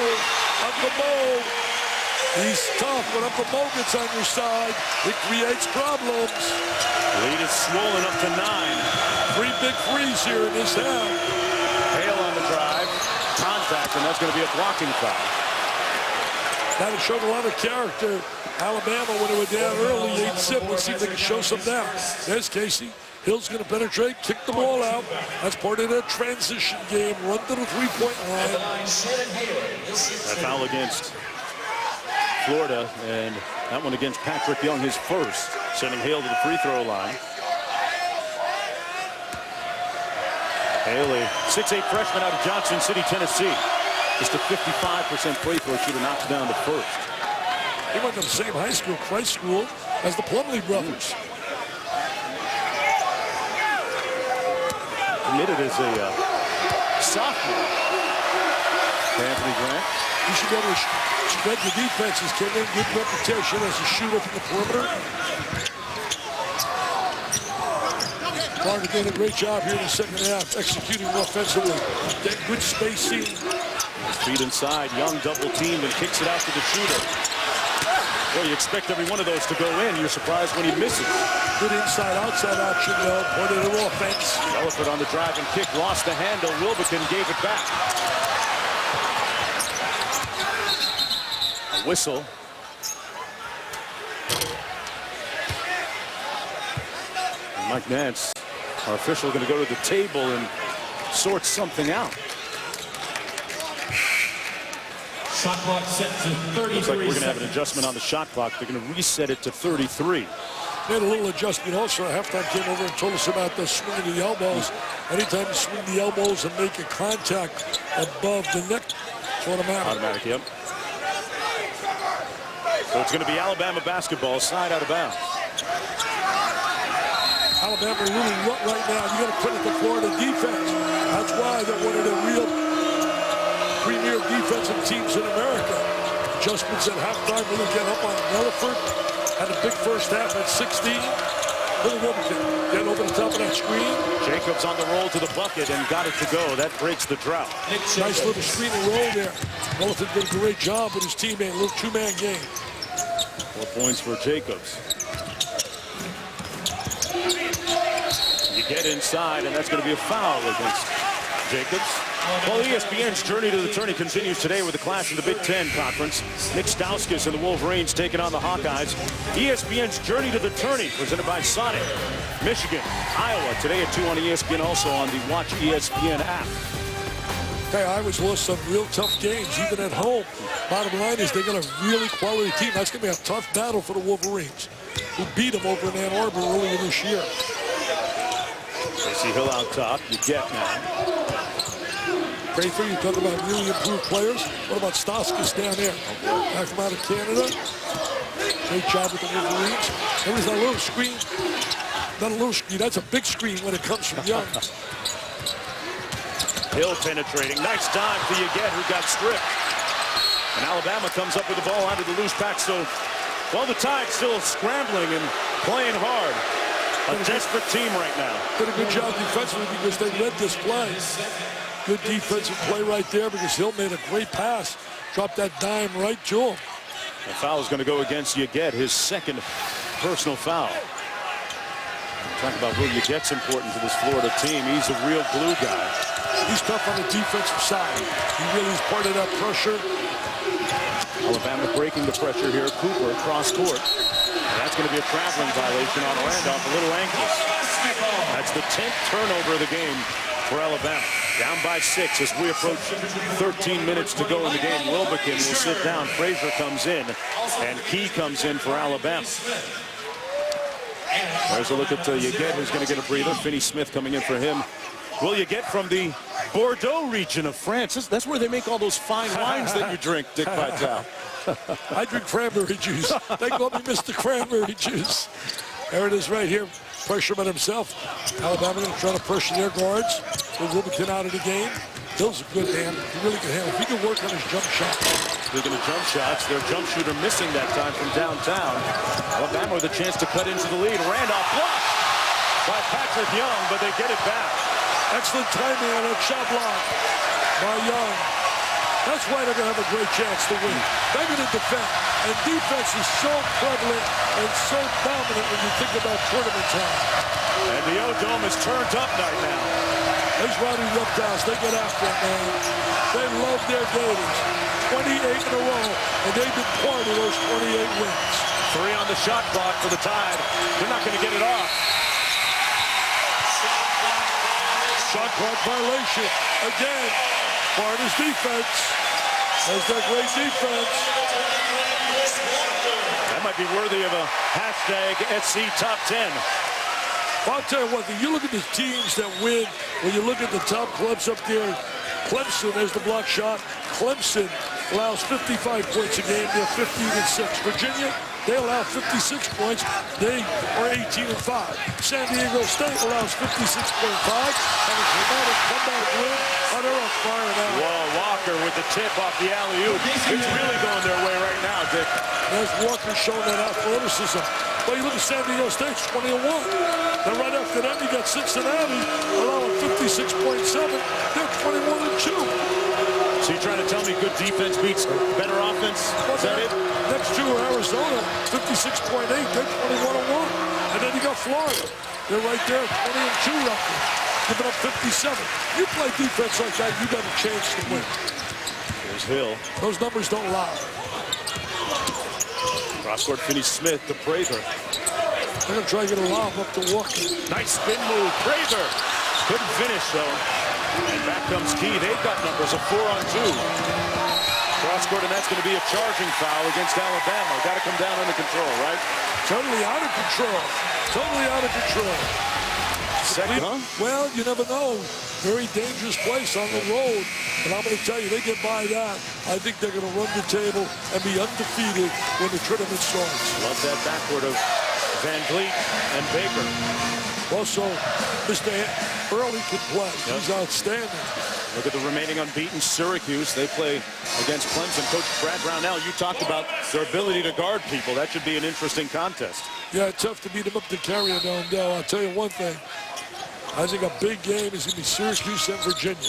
Uncle Mo He's tough, but if the ball gets on your side, it creates problems. Lead is swollen up to 9. 3 big threes here in this half. Hale on the drive. Contact, and that's going to be a blocking foul. That has shown a lot of character. Alabama, when they were down early, 8-zip. Let's see if they can show some now. There's Casey. Hill's going to penetrate, kick the ball out. That's part of their transition game. Run to the three-point line. That foul against Florida, and that one against Patrick Young, his first, sending Hale to the free throw line. Hale, a 6'8" freshman out of Johnson City, Tennessee. Just a 55% free throw shooter, knocks down the first. He went to the same high school, Christ School, as the Plumlee brothers. Committed as a sophomore. Anthony Grant. You should be able to spread the defenses, kid. Good reputation as a shooter from the perimeter. Carter did a great job here in the second half, executing offensively. Getting good spacing. Feet inside, Young double teamed and kicks it out to the shooter. Well, you expect every one of those to go in. You're surprised when he misses. Good inside-outside action, though. Part of their offense. Relaford on the drive and kick, lost the handle. Wilbekin gave it back. A whistle. And Mike Nance, our official, going to go to the table and sort something out. Shot clock set to 33 Looks like we're going to have an seconds. adjustment on the shot clock. They're going to reset it to 33. They had a little adjustment also. Halftime came over and told us about the swinging the elbows. Anytime you swing the elbows and make a contact above the neck, it's automatic. Automatic, yep. So it's going to be Alabama basketball, side out of bounds. Alabama really rut right now. You got to credit the Florida defense. That's why they're one of the real premier defensive teams in America. Adjustments at halftime really get up on Relaford. Had a big first half at 16. Billy Wilbekin get over the top of that screen. Jacobs on the roll to the bucket and got it to go. That breaks the drought. Nice little screen and roll there. Relaford did a great job with his teammate. A little two-man game. 4 points for Jacobs. You get inside, and that's going to be a foul against Jacobs. Well, ESPN's journey to the tourney continues today with a clash in the Big Ten Conference. Nick Stauskas and the Wolverines taking on the Hawkeyes. ESPN's journey to the tourney presented by Sonic. Michigan, Iowa, today at 2 on ESPN, also on the Watch ESPN app. Hey, Iowa's lost some real tough games, even at home. Bottom line is they got a really quality team. That's going to be a tough battle for the Wolverines, who beat them over in Ann Arbor earlier this year. Casey Hill out top. You get now. Prather, you talk about really improved players. What about Stauskas down there? Back from out of Canada. Great job with the Wolverines. There was that little screen. Not a little screen. That's a big screen when it comes from Young. Hill penetrating. Nice time for Yeget, who got stripped. And Alabama comes up with the ball onto the loose pack. So, well, the Tide's still scrambling and playing hard. A desperate team right now. Did a good job defensively because they led this play. Good defensive play right there because Hill made a great pass. Dropped that dime right to him. The foul is going to go against Yeget, his second personal foul. Talk about who Yeget's important to this Florida team. He's a real glue guy. He's tough on the defensive side. He really is part of that pressure. Alabama breaking the pressure here. Cooper cross court. And that's going to be a traveling violation on Randolph. A little ankles. That's the 10th turnover of the game for Alabama. Down by 6 as we approach 13 minutes to go in the game. Wilbekin will sit down. Frazier comes in. And Key comes in for Alabama. There's a look at Yeget, who's going to get a breather. Finney Smith coming in for him. Will Yeget from the Bordeaux region of France? That's where they make all those fine wines that you drink, Dick Vitale. I drink cranberry juice. They call me Mr. Cranberry Juice. There it is right here. Pressureman himself. Alabama going to try to pressure their guards. With Wilbekin out of the game. Hill's a good hand. He really can handle. If he can work on his jump shot. Speaking of jump shots, their jump shooter missing that time from downtown. Alabama with a chance to cut into the lead. Randolph blocked by Patrick Young, but they get it back. Excellent timing on that shot block by Young. That's why they're going to have a great chance to win. They're going to defend. And defense is so prevalent and so dominant when you think about tournament time. And the O-Dome is turned up right now. These Rowdy Reptiles, they get after it, man. They love their Gators. 28 in a row, and they've been part of those 28 wins. 3 on the shot clock for the Tide. They're not going to get it off. Shot clock violation. Again, Florida's defense has that great defense. That might be worthy of a hashtag SC Top 10. Well, I'll tell you one thing. You look at the teams that win, when you look at the top clubs up there, Clemson, there's the block shot. Clemson allows 55 points a game. They're 15-6. Virginia, they allow 56 points. They are 18-5. San Diego State allows 56.5. And a dramatic comeback win. Oh, they're on fire now. Whoa, Walker with the tip off the alley-oop. It's really going their way right now, Dick. There's Walker showing that athleticism. But you look at San Diego State, 20-1. Then right after that, you got Cincinnati allowing 56.7. They're 21-2. So you're trying to tell me good defense beats better offense? Is that it? Next two are Arizona, 56.8. They're 21-1. And then you got Florida. They're right there, 20-2 record, giving up 57. You play defense like that, you got a chance to win. There's Hill. Those numbers don't lie. Cross-court Finney-Smith to Prather. They're going to try to get a lob up to Walker. Nice spin move. Prather couldn't finish, though. And back comes Key. They've got numbers of 4-on-2. Cross-court, and that's going to be a charging foul against Alabama. Got to come down under control, right? Totally out of control. Totally out of control. Second, huh? Well, you never know. Very dangerous place on the road. And I'm going to tell you, they get by that. I think they're going to run the table and be undefeated when the tournament starts. Love that backcourt of Van Vliet and Baker. Also, Mr. Early can play. He's outstanding. Look at the remaining unbeaten Syracuse. They play against Clemson. Coach Brad Brownell, you talked about their ability to guard people. That should be an interesting contest. Yeah, it's tough to beat them up to carry it down, though. I'll tell you one thing. I think a big game is going to be Syracuse and Virginia.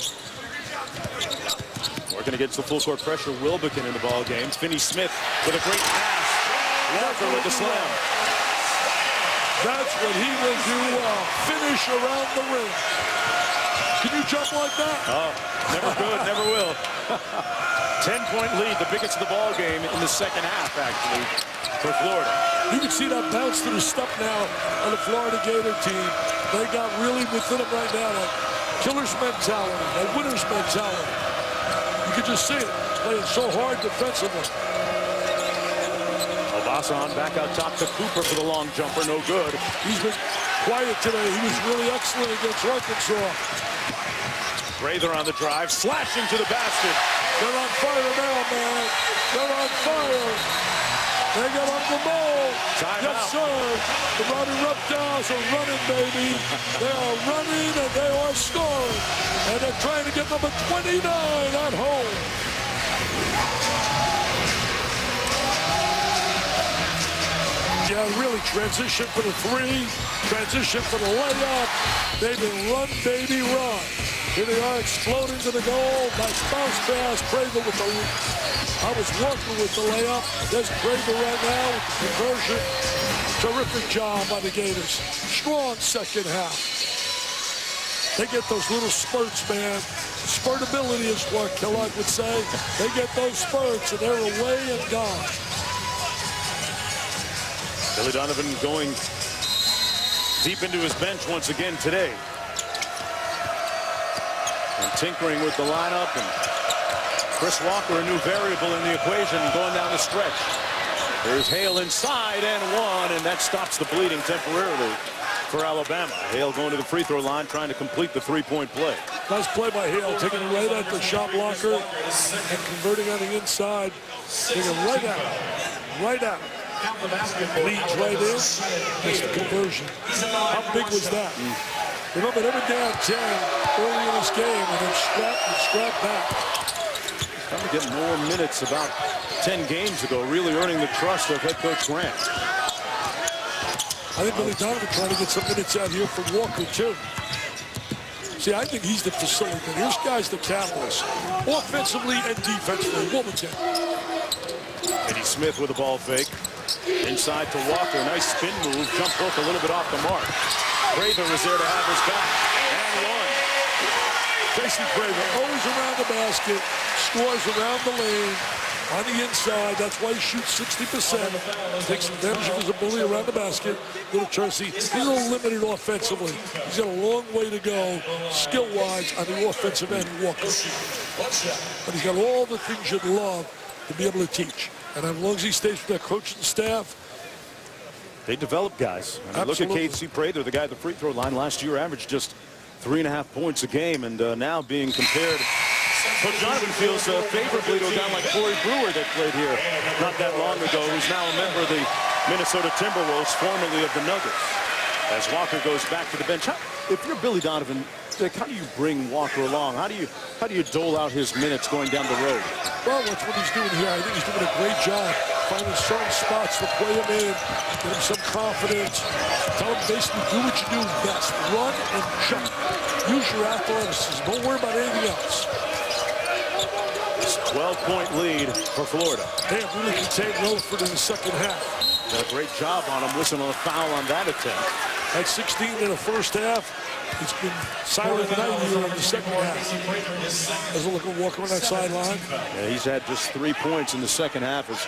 Working against the full court pressure, Wilbekin in the ball game. Finney-Smith with a great pass. Walker with the slam. That's what he will do. Finish around the rim. Can you jump like that? Oh, never could, never will. 10-point lead, the biggest of the ball game in the second half, actually, for Florida. You can see that bounce to the step now on the Florida Gator team. They got really within them right now, that killer's mentality, that winner's mentality. You can just see it, playing so hard defensively. Obasa back out top to Cooper for the long jumper, no good. He's been quiet today. He was really excellent against Arkansas. Prather on the drive, slashing to the basket. They're on fire now, man. They're on fire. They got on the ball. Yes, sir. The Rowdy Reptiles are running, baby. They are running and they are scoring. And they're trying to get number 29 at home. Yeah, really transition for the three, transition for the layup. They've been run, baby, run. Here they are exploding to the goal. Nice bounce pass. Prather with the... I was working with the layup. There's Prather right now with the conversion. Terrific job by the Gators. Strong second half. They get those little spurts, man. Spurtability is what Kellogg would say. They get those spurts and they're away and gone. Billy Donovan going deep into his bench once again today. And tinkering with the lineup, and Chris Walker, a new variable in the equation, going down the stretch. There's Hale inside and one, and that stops the bleeding temporarily for Alabama. Hale going to the free throw line, trying to complete the three-point play. Nice play by Hale, taking it right at the shot blocker and converting on the inside. Taking it right out. Right out. Leads right in. Makes the conversion. How big was that? Remember, they were down 10 early in this game and then scrapped back. Trying to get more minutes about 10 games ago, really earning the trust of head coach Grant. I think Billy Donovan trying to get some minutes out here from Walker, too. See, I think he's the facilitator. This guy's the catalyst, offensively and defensively. Wilmington. Eddie Smith with a ball fake. Inside to Walker. Nice spin move. Jump hook a little bit off the mark. Prather is there to have his back. And one. Casey Prather always around the basket, scores around the lane, on the inside. That's why he shoots 60%. Takes advantage of his ability around the basket. Little Chelsea, he's a little limited offensively. He's got a long way to go, skill-wise, on the offensive end, Walker. But he's got all the things you'd love to be able to teach. And as long as he stays with that coaching staff, they develop guys. I mean, look at Casey Prather, the guy at the free throw line last year averaged just 3.5 points a game, and now being compared, Coach Donovan feels favorably to a guy like Corey Brewer that played here not that long ago, who's now a member of the Minnesota Timberwolves, formerly of the Nuggets. As Walker goes back to the bench, if you're Billy Donovan, how do you bring Walker along? How do you dole out his minutes going down the road? Well, that's what he's doing here. I think he's doing a great job finding certain spots to play him in, get him some confidence. Tell him basically do what you do best. Run and jump. Use your athleticism. Don't worry about anything else. 12-point lead for Florida. They have really contained Rutherford in the second half. Did a great job on him, whistling a foul on that attempt. At 16 in the first half, it's been silent night here in the second half. As a look at Walker on that sideline. Yeah, he's had just 3 points in the second half as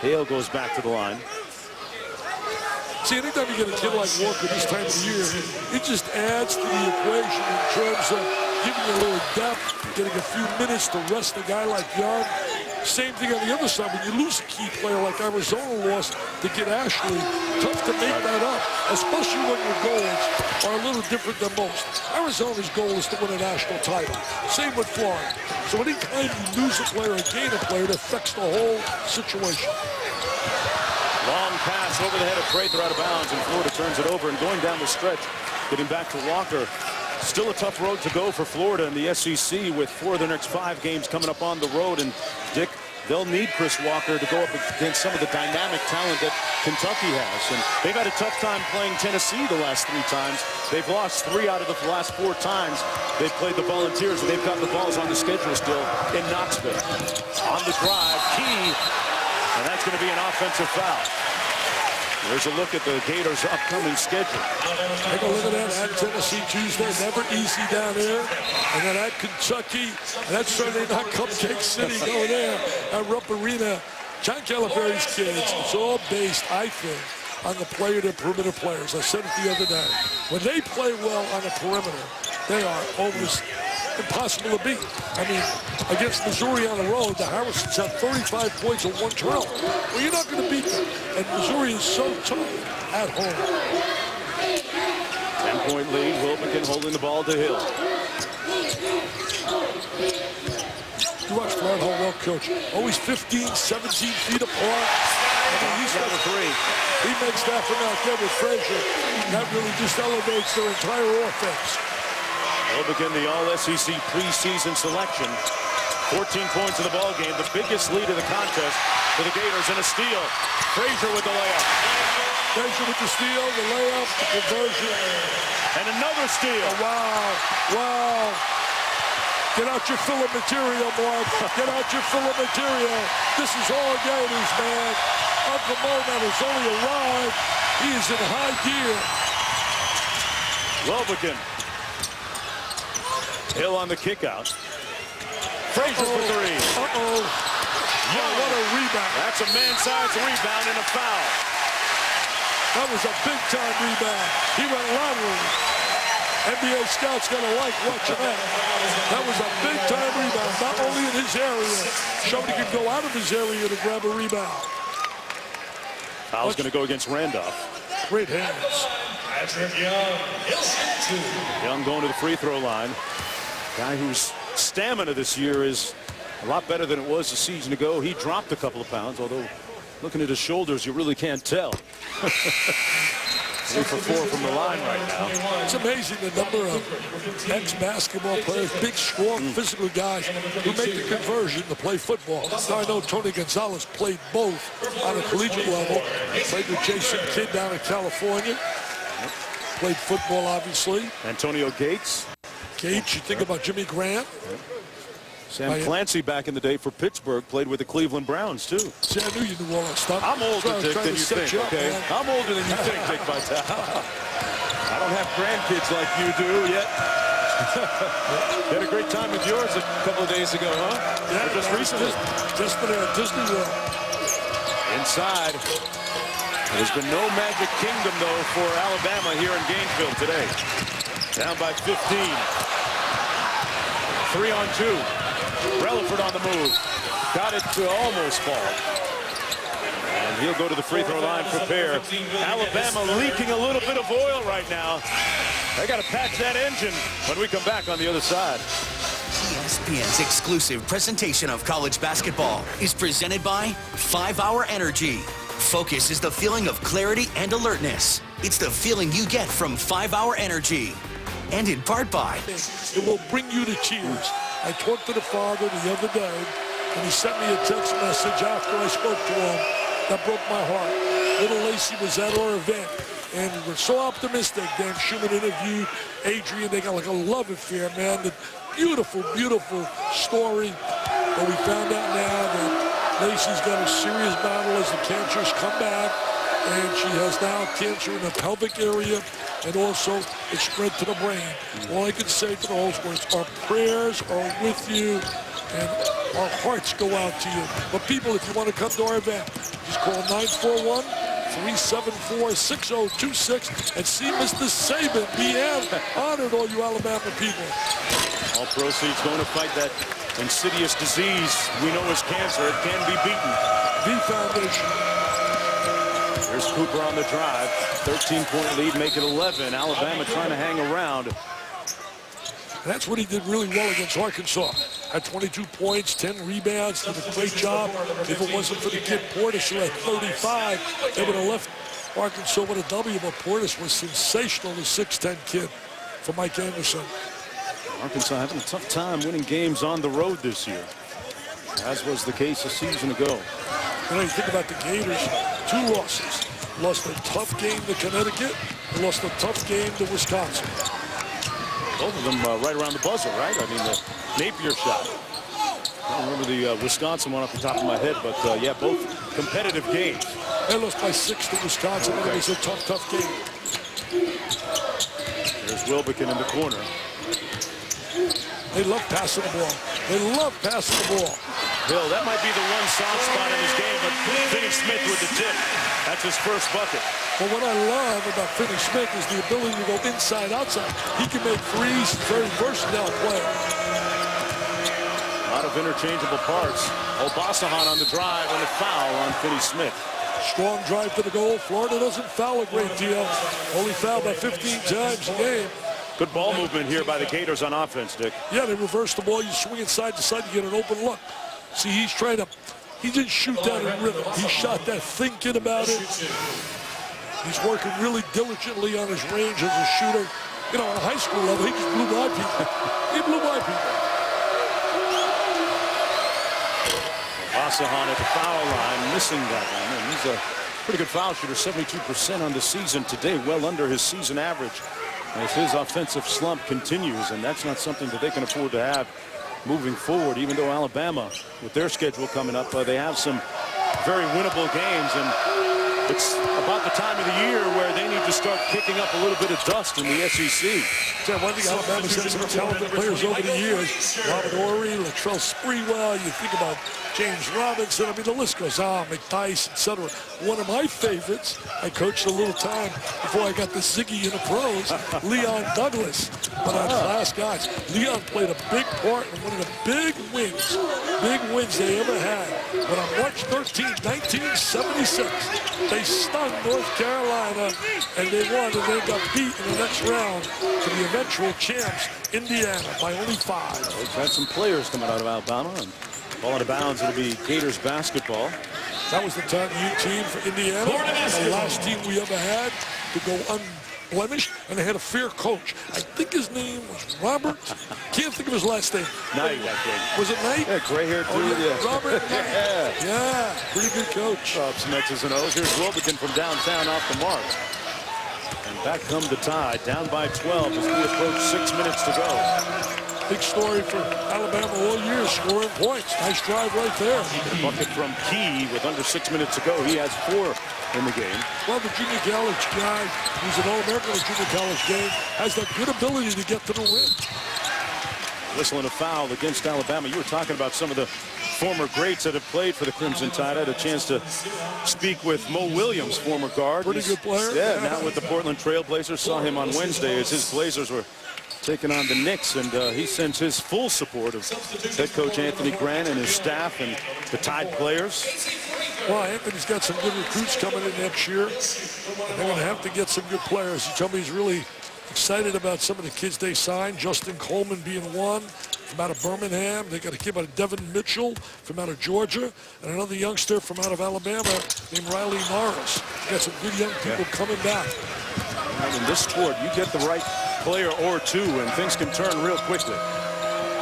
Hale goes back to the line. See, anytime you get a kid like Walker this time of the year, it just adds to the equation in terms of giving you a little depth, getting a few minutes to rest a guy like Young. Same thing on the other side. When you lose a key player like Arizona lost to get Ashley, tough to make that up, especially when your goals are a little different than most. Arizona's goal is to win a national title. Same with Florida. So anytime you lose a player or gain a player, it affects the whole situation. Long pass over the head of Prather out of bounds, and Florida turns it over. And going down the stretch, getting back to Walker. Still a tough road to go for Florida in the SEC with 4 of their next 5 games coming up on the road. And, Dick, they'll need Chris Walker to go up against some of the dynamic talent that Kentucky has. And they've had a tough time playing Tennessee the last 3 times. They've lost 3 out of the last 4 times they've played the Volunteers, and they've got the balls on the schedule still in Knoxville. On the drive, Key, and that's going to be an offensive foul. There's a look at the Gators' upcoming schedule. Take a look at that. At Tennessee Tuesday, never easy down there. And then at Kentucky, and that's Sunday night, Cupcake City going there at Rupp Arena. John Calipari's kids, it's all based, I think, on the player to perimeter players. I said it the other day. When they play well on the perimeter, they are almost impossible to beat. I mean, against Missouri on the road, the Harrisons have 35 points and 1 turnover. Well, you're not going to beat them. And Missouri is so tough at home. 10-point lead. Wilbekin holding the ball to Hill. You watch Fred Hall well, coach. Always 15, 17 feet apart. I mean, he's got a 3. He makes that from out there with Frazier. That really just elevates their entire offense. Wilbekin, the All-SEC preseason selection. 14 points in the ball game, the biggest lead of the contest for the Gators, and a steal. Frazier with the layup. Frazier with the steal, the layup, the conversion. And another steal. Oh, wow, wow. Get out your fill of material, Mark. Get out your fill of material. This is all Gators, man. Uncle Moman has only arrived. He is in high gear. Wilbekin. Hill on the kick out. Frazier for 3. Uh-oh. Young, what a rebound. That's a man-sized rebound and a foul. That was a big-time rebound. He went laterally. NBA scouts gonna like watching that. That was a big-time rebound, not only in his area. Showed he could go out of his area to grab a rebound. Foul's gonna go against Randolph. Great hands. Patrick Young. Young going to the free throw line. Guy whose stamina this year is a lot better than it was a season ago. He dropped a couple of pounds, although looking at his shoulders, you really can't tell. 3 for 4 from the line right now. It's amazing the number of ex-basketball players, big, strong, physical guys who make the conversion to play football. Now I know Tony Gonzalez played both on a collegiate level. Played with Jason Kidd down in California. Played football, obviously. Antonio Gates. Gates, you think about Jimmy Grant. Sam Clancy back in the day for Pittsburgh played with the Cleveland Browns, too. See, I knew you knew all that stuff. I'm older, Dick, than you set think, you up, okay? man. I'm older than you think, Dick Vitale. I don't have grandkids like you do yet. You had a great time with yours a couple of days ago, huh? Yeah, or just recently. Just for there at Disney World. Inside. There's been no Magic Kingdom, though, for Alabama here in Gainesville today. Down by 15. 3-on-2. Relaford on the move. Got it to almost fall. And he'll go to the free throw line for Pair. Alabama leaking a little bit of oil right now. They got to patch that engine when we come back on the other side. ESPN's exclusive presentation of college basketball is presented by 5 Hour Energy. Focus is the feeling of clarity and alertness. It's the feeling you get from 5 Hour Energy. And in part by... It will bring you to tears. I talked to the father the other day, and he sent me a text message after I spoke to him that broke my heart. Little Lacey was at our event, and we were so optimistic. Dan Schumann interviewed Adrian. They got like a love affair, man. The beautiful, beautiful story. But we found out now that Lacey's got a serious battle as the cancers come back, and she has now cancer in the pelvic area, and also it's spread to the brain. All I can say to the Holsworths, our prayers are with you, and our hearts go out to you. But people, if you want to come to our event, just call 941-374-6026 and see Mr. Saban. Be honored, all you Alabama people. All proceeds going to fight that insidious disease we know as cancer. It can be beaten. The Foundation. Here's Cooper on the drive. 13-point lead, make it 11. Alabama trying to hang around. That's what he did really well against Arkansas. Had 22 points, 10 rebounds, did a great job. If it wasn't for the kid Portis, who had 35, they would have left Arkansas with a W, but Portis was sensational, the 6'10 kid for Mike Anderson. Arkansas having a tough time winning games on the road this year, as was the case a season ago. You know, you think about the Gators, 2 losses. Lost a tough game to Connecticut, and lost a tough game to Wisconsin. Both of them right around the buzzer, right? I mean, the Napier shot. I don't remember the Wisconsin one off the top of my head, but yeah, both competitive games. They lost by 6 to Wisconsin, and it was a tough, tough game. There's Wilbekin in the corner. They love passing the ball. They love passing the ball. Bill, that might be the one soft spot in his game, but Finney Smith with the tip. That's his first bucket. But what I love about Finney Smith is the ability to go inside, outside. He can make threes, very versatile player. A lot of interchangeable parts. Obasahan on the drive and a foul on Finney Smith. Strong drive to the goal. Florida doesn't foul a great deal. Only fouled by 15 times a game. Good ball movement here by the Gators on offense, Dick. Yeah, they reverse the ball. You swing it side to side, you get an open look. See, he's trying to, he didn't shoot that in rhythm. He shot that thinking about it. He's working really diligently on his range as a shooter. You know, on a high school level, he just blew by people. He blew by people. Obasahan at the foul line, missing that one. And he's a pretty good foul shooter, 72% on the season today, well under his season average, as his offensive slump continues, and that's not something that they can afford to have moving forward, even though Alabama, with their schedule coming up, they have some very winnable games, and it's about the time of the year where they need to start kicking up a little bit of dust in the SEC. So one thing Alabama's had some talented players over the years. Robert Horry, Latrell Sprewell, you think about James Robinson. I mean, the list goes on, McDyess, etc. One of my favorites, I coached a little time before I got the Ziggy in the pros, Leon Douglas. One of the last guys. Leon played a big part in one of the big wins they ever had. But on March 13, 1976, they stung North Carolina, and they won, and they got beat in the next round to the eventual champs, Indiana, by only 5. They've had some players coming out of Alabama, and ball out of bounds, it'll be Gators basketball. That was the time U team for Indiana, the last team we ever had to go unblemished, and they had a fair coach. I think his name was Robert. Can't think of his last name. Knight, I think. Was it Knight? Yeah, gray-haired dude. Yeah. Robert Knight. Yeah, pretty good coach. Some X's and O's. Here's Wilbekin from downtown off the mark. And back come the Tide, down by 12 as we approach 6 minutes to go. Big story for Alabama all year, scoring points. Nice drive right there. A bucket from Key with under 6 minutes to go. He has 4 in the game. Well, the junior college guy, who's an All-American in the junior college game, has that good ability to get to the rim. Whistling a foul against Alabama. You were talking about some of the former greats that have played for the Crimson Tide. I had a chance to speak with Mo Williams, former guard. Pretty good player. Yeah, now with the Portland Trail Blazers. Saw him on Wednesday as his Blazers were taking on the Knicks, and he sends his full support of head coach Anthony Grant and his staff and the Tide players. Well, Anthony's got some good recruits coming in next year. And they're going to have to get some good players. He told me he's really excited about some of the kids they signed. Justin Coleman being one from out of Birmingham. They got a kid out of Devin Mitchell from out of Georgia, and another youngster from out of Alabama named Riley Norris. Got some good young people coming back. And in this sport, you get the right player or two, and things can turn real quickly.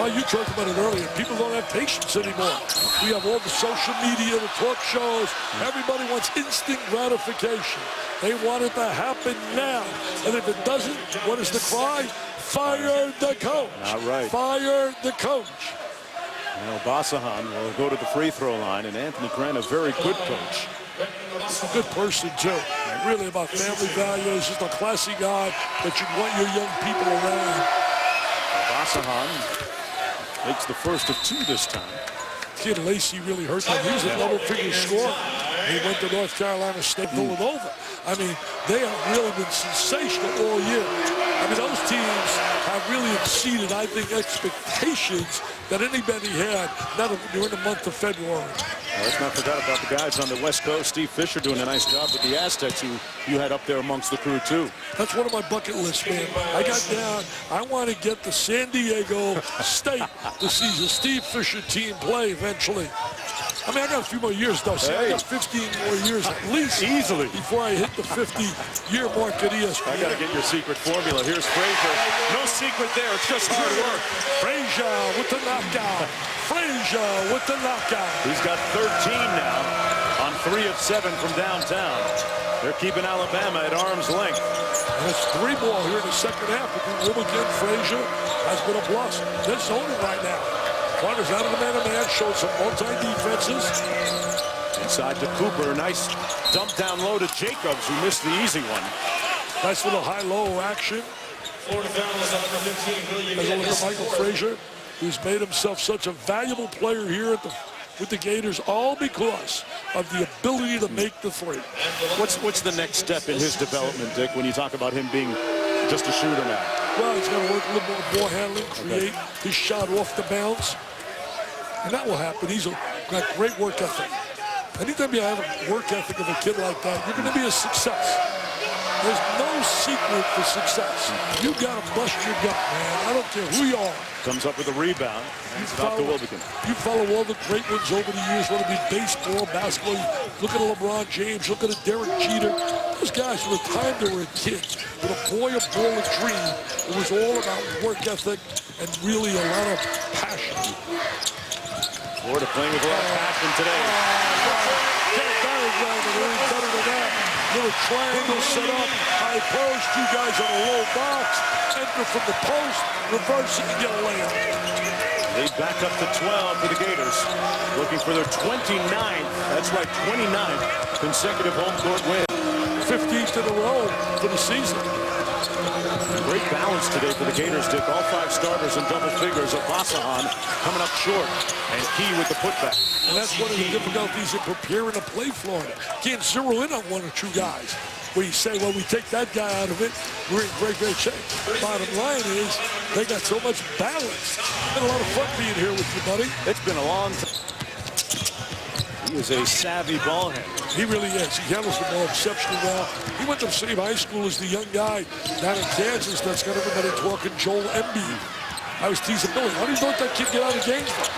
Oh, you talked about it earlier. People don't have patience anymore. We have all the social media, the talk shows. Everybody wants instant gratification. They want it to happen now. And if it doesn't, what is the cry? Fire the coach. Not right. Fire the coach. Now Basahan will go to the free throw line, and Anthony Grant, a very good coach. He's a good person, too. Really about family values. Just a classy guy that you want your young people around. Basahan makes the first of 2 this time. Kid Lacey really hurt him. He's a double-figure scorer. He went to North Carolina State, Villanova. I mean, they have really been sensational all year. I mean, those teams have really exceeded, I think, expectations that anybody had now that we're in the month of February. Let's not forget about the guys on the West Coast. Steve Fisher doing a nice job with the Aztecs, who you had up there amongst the crew, too. That's one of my bucket lists, man. I got down, I want to get to San Diego State to see the Steve Fisher team play eventually. I mean, I got a few more years, though. See, I got 15 more years at least. Easily. Before I hit the 50-year mark at ESPN. I got to get your secret formula. Here's Frazier. No secret there. It's just hard work. Frazier with the knockout. Frazier with the knockout. He's got 13 now on 3 of 7 from downtown. They're keeping Alabama at arm's length. And it's 3 ball here in the second half. Between Wilbekin, Frazier has been a plus. They're zoning right now. Carter's out of the man-to-man, showed some multi-defenses. Inside to Cooper, nice dump down low to Jacobs, who missed the easy one. Nice little high-low action. Florida foul is on number 15, William As a look at Davis. Michael Frazier, who's made himself such a valuable player here at with the Gators, all because of the ability to make the three. What's the next step in his development, Dick, when you talk about him being just a shooter now? Well, he's got to work a little more ball handling, create his shot off the bounce. And that will happen. He's got great work ethic. Anytime you have a work ethic of a kid like that, you're going to be a success. There's no secret for success. You got to bust your gut, man. I don't care who you are. Comes up with a rebound. Stop to Wilbekin. You follow all the great ones over the years, whether it be baseball, basketball. Look at LeBron James. Look at Derek Jeter. Those guys, from the time they were kids, with a boy, a ball, a dream, it was all about work ethic and really a lot of passion. Florida playing with a lot of passion today. Better than that. Little triangle set up, high post, 2 guys on a low box, enter from the post, reverse it, and get a layup. They back up to 12 for the Gators, looking for their 29th, that's right, 29th consecutive home court win. 15th in a row for the season. Great balance today for the Gators, Dick. All 5 starters in double figures. Basahan coming up short, and Key with the putback. And that's one of the difficulties in preparing to play Florida. Can't zero in on 1 or 2 guys. Where you say, well, we take that guy out of it, we're in great shape. Bottom line is, they got so much balance. It's been a lot of fun being here with you, buddy. It's been a long time. He is a savvy ball handler. He really is. He handles the ball exceptionally well. He went to the same high school as the young guy down in Kansas that's got everybody talking, Joel Embiid. I was teasing Billy. Why do you let that kid get out of games for?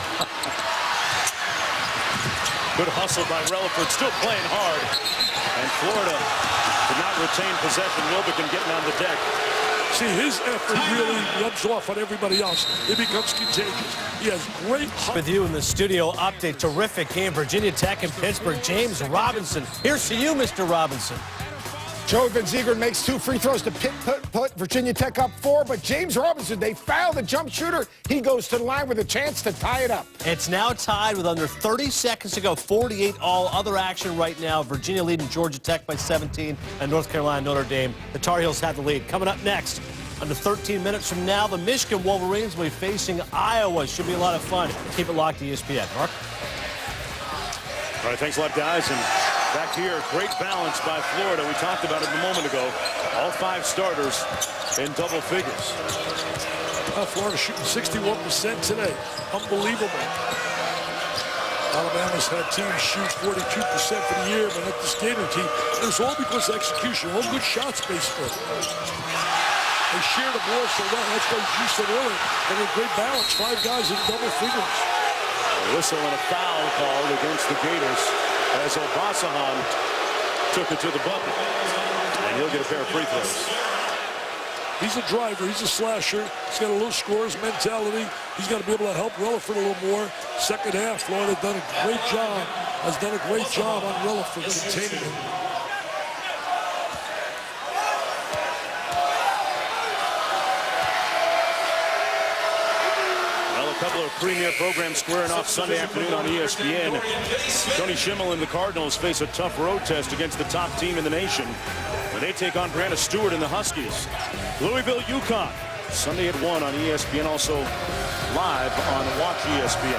Good hustle by Relaford, still playing hard. And Florida did not retain possession. Wilbekin getting on the deck. See, his effort really rubs off on everybody else. It becomes contagious. He has great... With you in the studio update. Terrific game. Virginia Tech and Pittsburgh. James Robinson. Here's to you, Mr. Robinson. Joey Van Ziegler makes 2 free throws to put Virginia Tech up 4, but James Robinson, they foul the jump shooter. He goes to the line with a chance to tie it up. It's now tied with under 30 seconds to go. 48 all. Other action right now. Virginia leading Georgia Tech by 17, and North Carolina Notre Dame. The Tar Heels have the lead. Coming up next, under 13 minutes from now, the Michigan Wolverines will be facing Iowa. Should be a lot of fun. Keep it locked to ESPN. Mark? All right, thanks a lot, guys. And back here, great balance by Florida. We talked about it a moment ago. All 5 starters in double figures. Florida shooting 61% today. Unbelievable. Alabama's had teams shoot 42% for the year, but at the Gator team, it was all because of execution. All good shots, basically. They share the ball so well. That's what you said earlier. They had great balance. 5 guys in double figures. A whistle and a foul called against the Gators as Obasahan took it to the bucket. And he'll get a pair of free throws. He's a driver. He's a slasher. He's got a little scorer's mentality. He's got to be able to help Relaford a little more. Second half, Florida has done a great job on Relaford containing him. A couple of premier programs squaring off Sunday afternoon on ESPN. Tony Schimmel and the Cardinals face a tough road test against the top team in the nation, where they take on Brianna Stewart and the Huskies. Louisville, UConn, Sunday at 1 on ESPN, also live on Watch ESPN.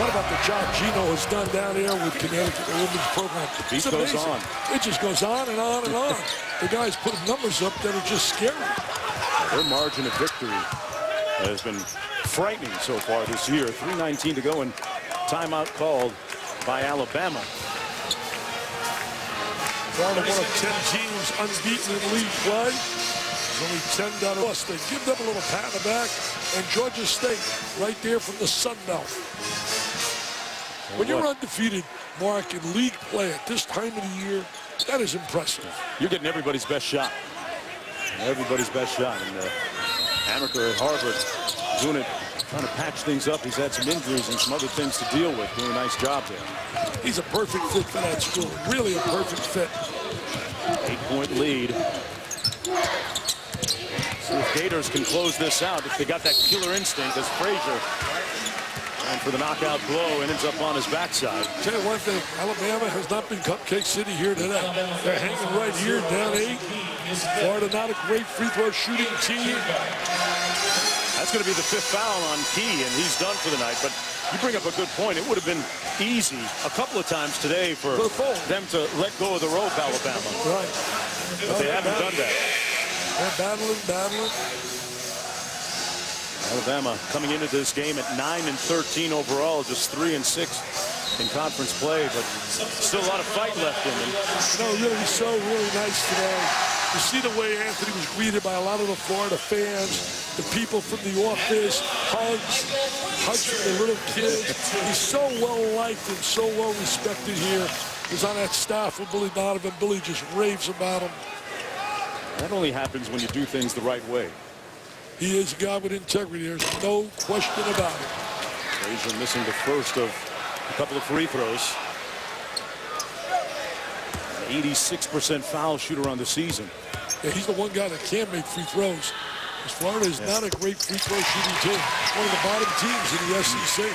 What about the job Gino has done down there with Connecticut, the women's program? The beat goes on. It just goes on and on and on. The guys putting numbers up that are just scary. Their margin of victory has been frightening so far this year. 3:19 to go and timeout called by Alabama. Florida, one of 10 teams unbeaten in league play. There's only 10 down to us. They give them a little pat on the back. And Georgia State, right there from the Sun Belt. When you're undefeated, Mark, in league play at this time of the year, that is impressive. You're getting everybody's best shot. Everybody's best shot. And Amaker at Harvard doing it, trying to patch things up. He's had some injuries and some other things to deal with. Doing a nice job there. He's a perfect fit for that school. Really a perfect fit. 8-point lead. See if Gators can close this out. If they got that killer instinct as Frazier. And for the knockout blow, and ends up on his backside. Tell you one thing, Alabama has not been Cupcake City here today. They're hanging right here, down 8. Florida not a great free throw shooting team. That's going to be the 5th foul on Key, and he's done for the night. But you bring up a good point. It would have been easy a couple of times today for them to let go of the rope, Alabama. Right. But they haven't done that. They're battling. Alabama coming into this game at 9-13 overall, just 3-6 in conference play, but still a lot of fight left in them. No, really nice today. You see the way Anthony was greeted by a lot of the Florida fans, the people from the office, hugs from the little kids. He's so well-liked and so well-respected here. He's on that staff with Billy Donovan. Billy just raves about him. That only happens when you do things the right way. He is a guy with integrity. There's no question about it. Frazier missing the first of a couple of free throws. 86% foul shooter on the season. Yeah, he's the one guy that can make free throws. Because Florida is not a great free throw shooting team. One of the bottom teams in the SEC.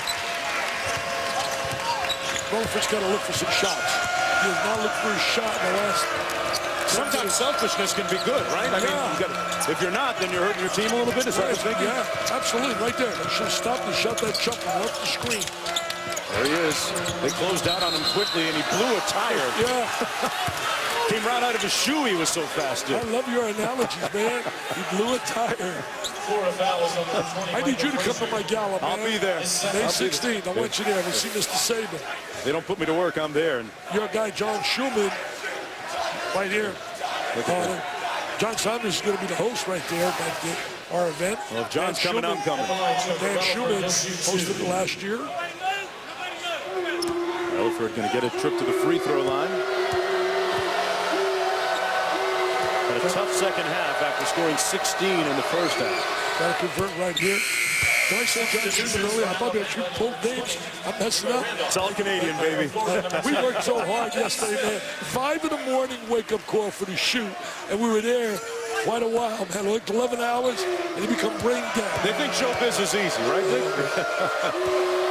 Relaford's got to look for some shots. He has not looked for a shot in the last. Sometimes selfishness can be good, right? I mean, if you're not, then you're hurting your team a little bit. Is that what you're thinking? Yeah, absolutely. Right there. They should have stopped and shot that jumper off the screen. There he is. They closed out on him quickly, and he blew a tire. Yeah. Came right out of his shoe. He was so fast. I love your analogies, man. He blew a tire. I need you to come to my gala, man. I'll be there. May 16th. I want you there. We'll see Mr. Saban. They don't put me to work. I'm there. And your guy, John Schumann, right here. John Saunders is going to be the host right there at our event. Well, if John's coming, I'm coming. Dan Schumann hosted it last year. Relaford going to get a trip to the free throw line. Had a tough second half after scoring 16 in the first half. Got to convert right here. Can I say John Schumann earlier? I probably have both games. I'm messing up. It's all Canadian, baby. We worked so hard yesterday, man. 5 in the morning wake-up call for the shoot, and we were there quite a while, man. Like 11 hours, and you become brain dead. They think showbiz is easy, right, Dick?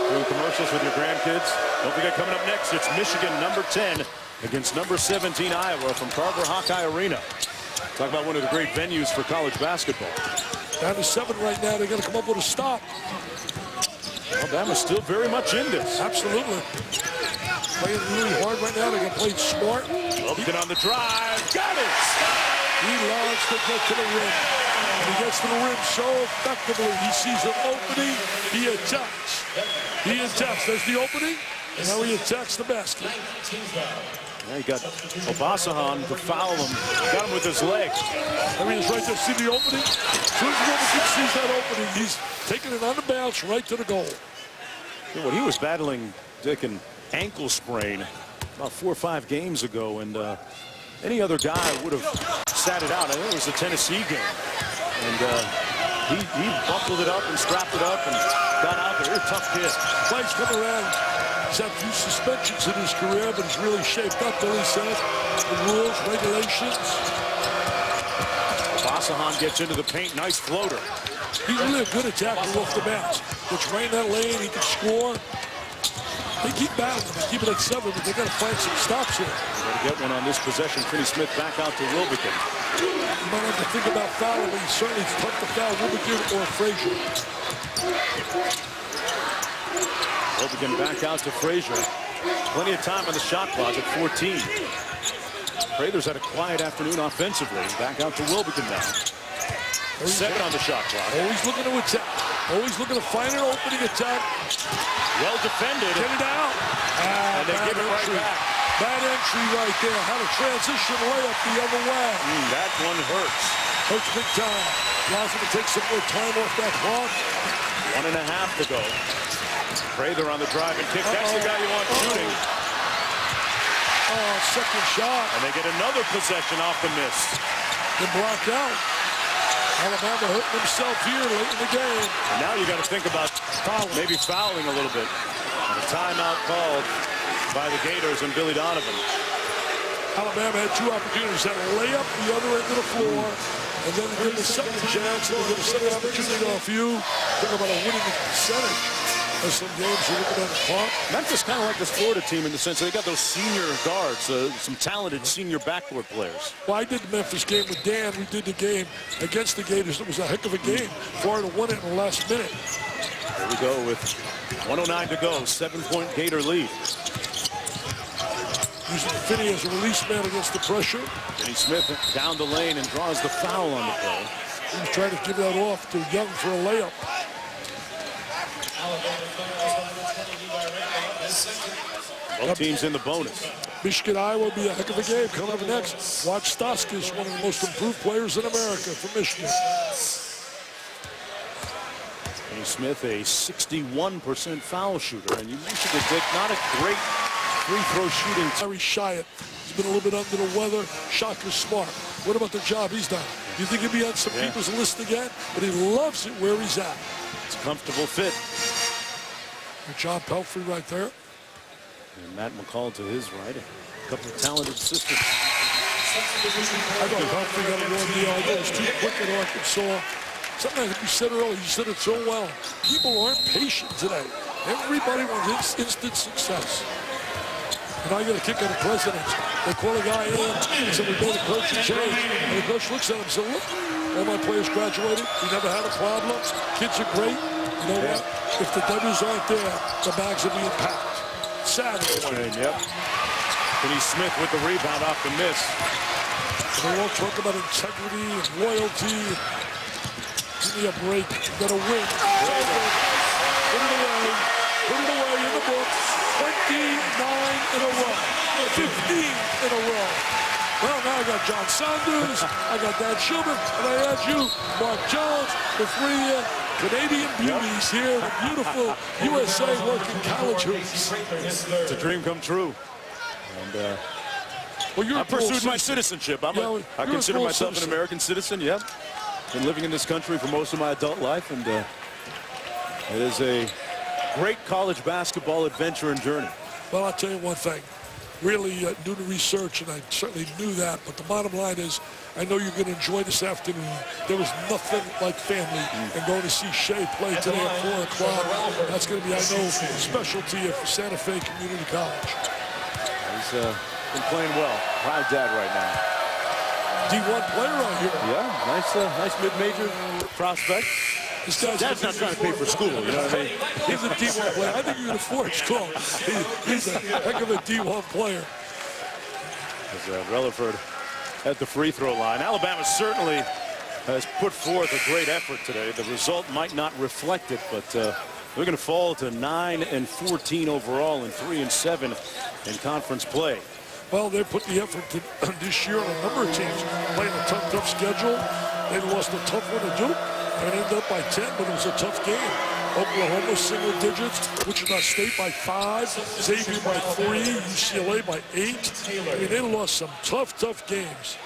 Doing commercials with your grandkids. Don't forget, coming up next, it's Michigan number 10 against number 17 Iowa from Carver Hawkeye Arena. Talk about one of the great venues for college basketball. Down to 7 right now. They got to come up with a stop. Alabama's still very much in this. Absolutely. Playing really hard right now. They got played smart. Wilbekin on the drive. Got it! He loves to get to the rim. And he gets to the rim so effectively. He sees an opening. He attacks. He attacks. There's the opening. And now he attacks the basket. Now you got Obasahan to foul him. Got him with his leg. I mean, it's right there. See the opening? As soon as Wilbekin sees that opening, he's taking it on the bounce right to the goal. Yeah, well, he was battling, Dick, an ankle sprain about 4 or 5 games ago, and any other guy would have sat it out. I think it was the Tennessee game. And he buckled it up and strapped it up and got out there. He's a tough kid. Play's come around. He's had a few suspensions in his career, but he's really shaped up, Billy said. The rules, regulations. Obasahan gets into the paint. Nice floater. He's really a good attacker off the bounce. Which right in that lane, he can score. They keep battling. They keep it at 7, but they got to find some stops here. Got to get one on this possession. Finney-Smith back out to Wilbekin. You might have to think about fouling, but he's certainly tough to foul Wilbekin or Frazier. Wilbekin back out to Frazier. Plenty of time on the shot clock at 14. Prather's had a quiet afternoon offensively. Back out to Wilbekin now. 7 on the shot clock. Always looking to attack. Always looking to find an opening attack. Well defended. Get it out. And they give it right back. Bad entry right there. Had a transition layup the other way. That one hurts. Hurts big time. Allows him to take some more time off that clock. 1.5 to go. Prather on the drive and kick. That's the guy you want shooting. Oh, second shot. And they get another possession off the miss. They blocked out. Alabama hurting himself here late in the game. And now you got to think about maybe fouling a little bit. And a timeout called by the Gators and Billy Donovan. Alabama had 2 opportunities. Had a layup the other end of the floor. And then give the second chance. And get a second opportunity off you. Talk about a winning percentage. There's some games you're looking at the clock. Memphis kind of like this Florida team in the sense that they got those senior guards, some talented senior backcourt players. Well, I did the Memphis game with Dan. We did the game against the Gators. It was a heck of a game. Florida won it in the last minute. Here we go with 1:09 to go. 7-point Gator lead. Using Finney as a release man against the pressure. Finney-Smith down the lane and draws the foul on the play. He was trying to give that off to Young for a layup. Both teams in the bonus. Michigan, Iowa will be a heck of a game coming up next. Watch Staskis, one of the most improved players in America from Michigan. Finney-Smith, a 61% foul shooter. And you mentioned it, Dick, not a great free throw shooting. Larry Shyatt, he's been a little bit under the weather. Shaka Smart. What about the job he's done? You think he'll be on some people's list again? But he loves it where he's at. It's a comfortable fit. John Pelfrey right there. And Matt McCall to his right. A couple of talented sisters. I thought Pelfrey got a raw deal. I thought it was too quick in Arkansas. Something I think you said earlier, you said it so well. People aren't patient today. Everybody wants instant success. And I get a kick out of presidents. They call a guy in and say, we made a coach change. And the coach looks at him and says, look, all my players graduated. We never had a problem. Kids are great. You know what? If the W's aren't there, the bags are being packed. Saturday. Yep. Finney-Smith with the rebound off the miss. And they won't talk about integrity and loyalty. Give me a break. You gotta win. Put it away. Put it away in the book. 29 in a row. 15 in a row. Well, now I got John Saunders, I got Dan Schubert, and I add you, Mark Jones, the 3 Canadian beauties here, the beautiful USA working college hoops. It's a dream come true. And well, you're I pursued my citizenship. I consider myself an American citizen, yep. Been living in this country for most of my adult life, and It is a great college basketball adventure and journey. Well, I'll tell you one thing. Really do the research, and I certainly knew that. But the bottom line is, I know you're going to enjoy this afternoon. There was nothing like family. And going to see Shea play today at 4 o'clock, that's going to be, I know, specialty of Santa Fe Community College. He's been playing well. Proud dad right now. D1 player out here. Yeah, nice mid-major prospect. This guy's Dad's not trying to pay for school, you know what I mean? He's a D1 player. I think you can afford school. He's a heck of a D1 player. As Relaford at the free throw line. Alabama certainly has put forth a great effort today. The result might not reflect it, but they're going to fall to 9-14 overall and 3-7 in conference play. Well, they put the effort this year on a number of teams playing a tough schedule. They lost a tough one to Duke and ended up by 10, but it was a tough game. Oklahoma single digits, Wichita State by 5, Xavier by 3, UCLA by 8. I mean, they lost some tough games.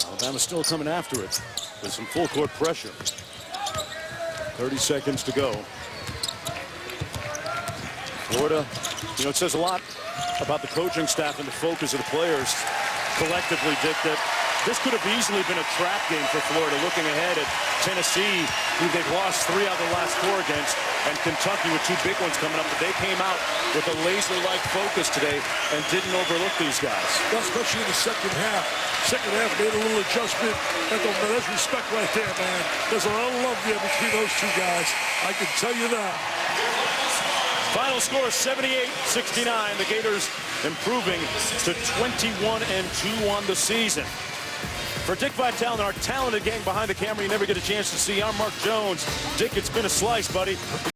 Alabama's still coming after it with some full court pressure. 30 seconds to go. Florida, you know, it says a lot about the coaching staff and the focus of the players collectively, Dick, that this could have easily been a trap game for Florida, looking ahead at Tennessee, who they've lost 3 out of the last 4 against, and Kentucky with 2 big ones coming up. But they came out with a laser-like focus today and didn't overlook these guys. Well, especially in the second half. Second half made a little adjustment. There's respect right there, man. There's a lot of love there between those 2 guys. I can tell you that. Final score 78-69. The Gators improving to 21-2 on the season. For Dick Vitale and our talented gang behind the camera you never get a chance to see, I'm Mark Jones. Dick, it's been a slice, buddy.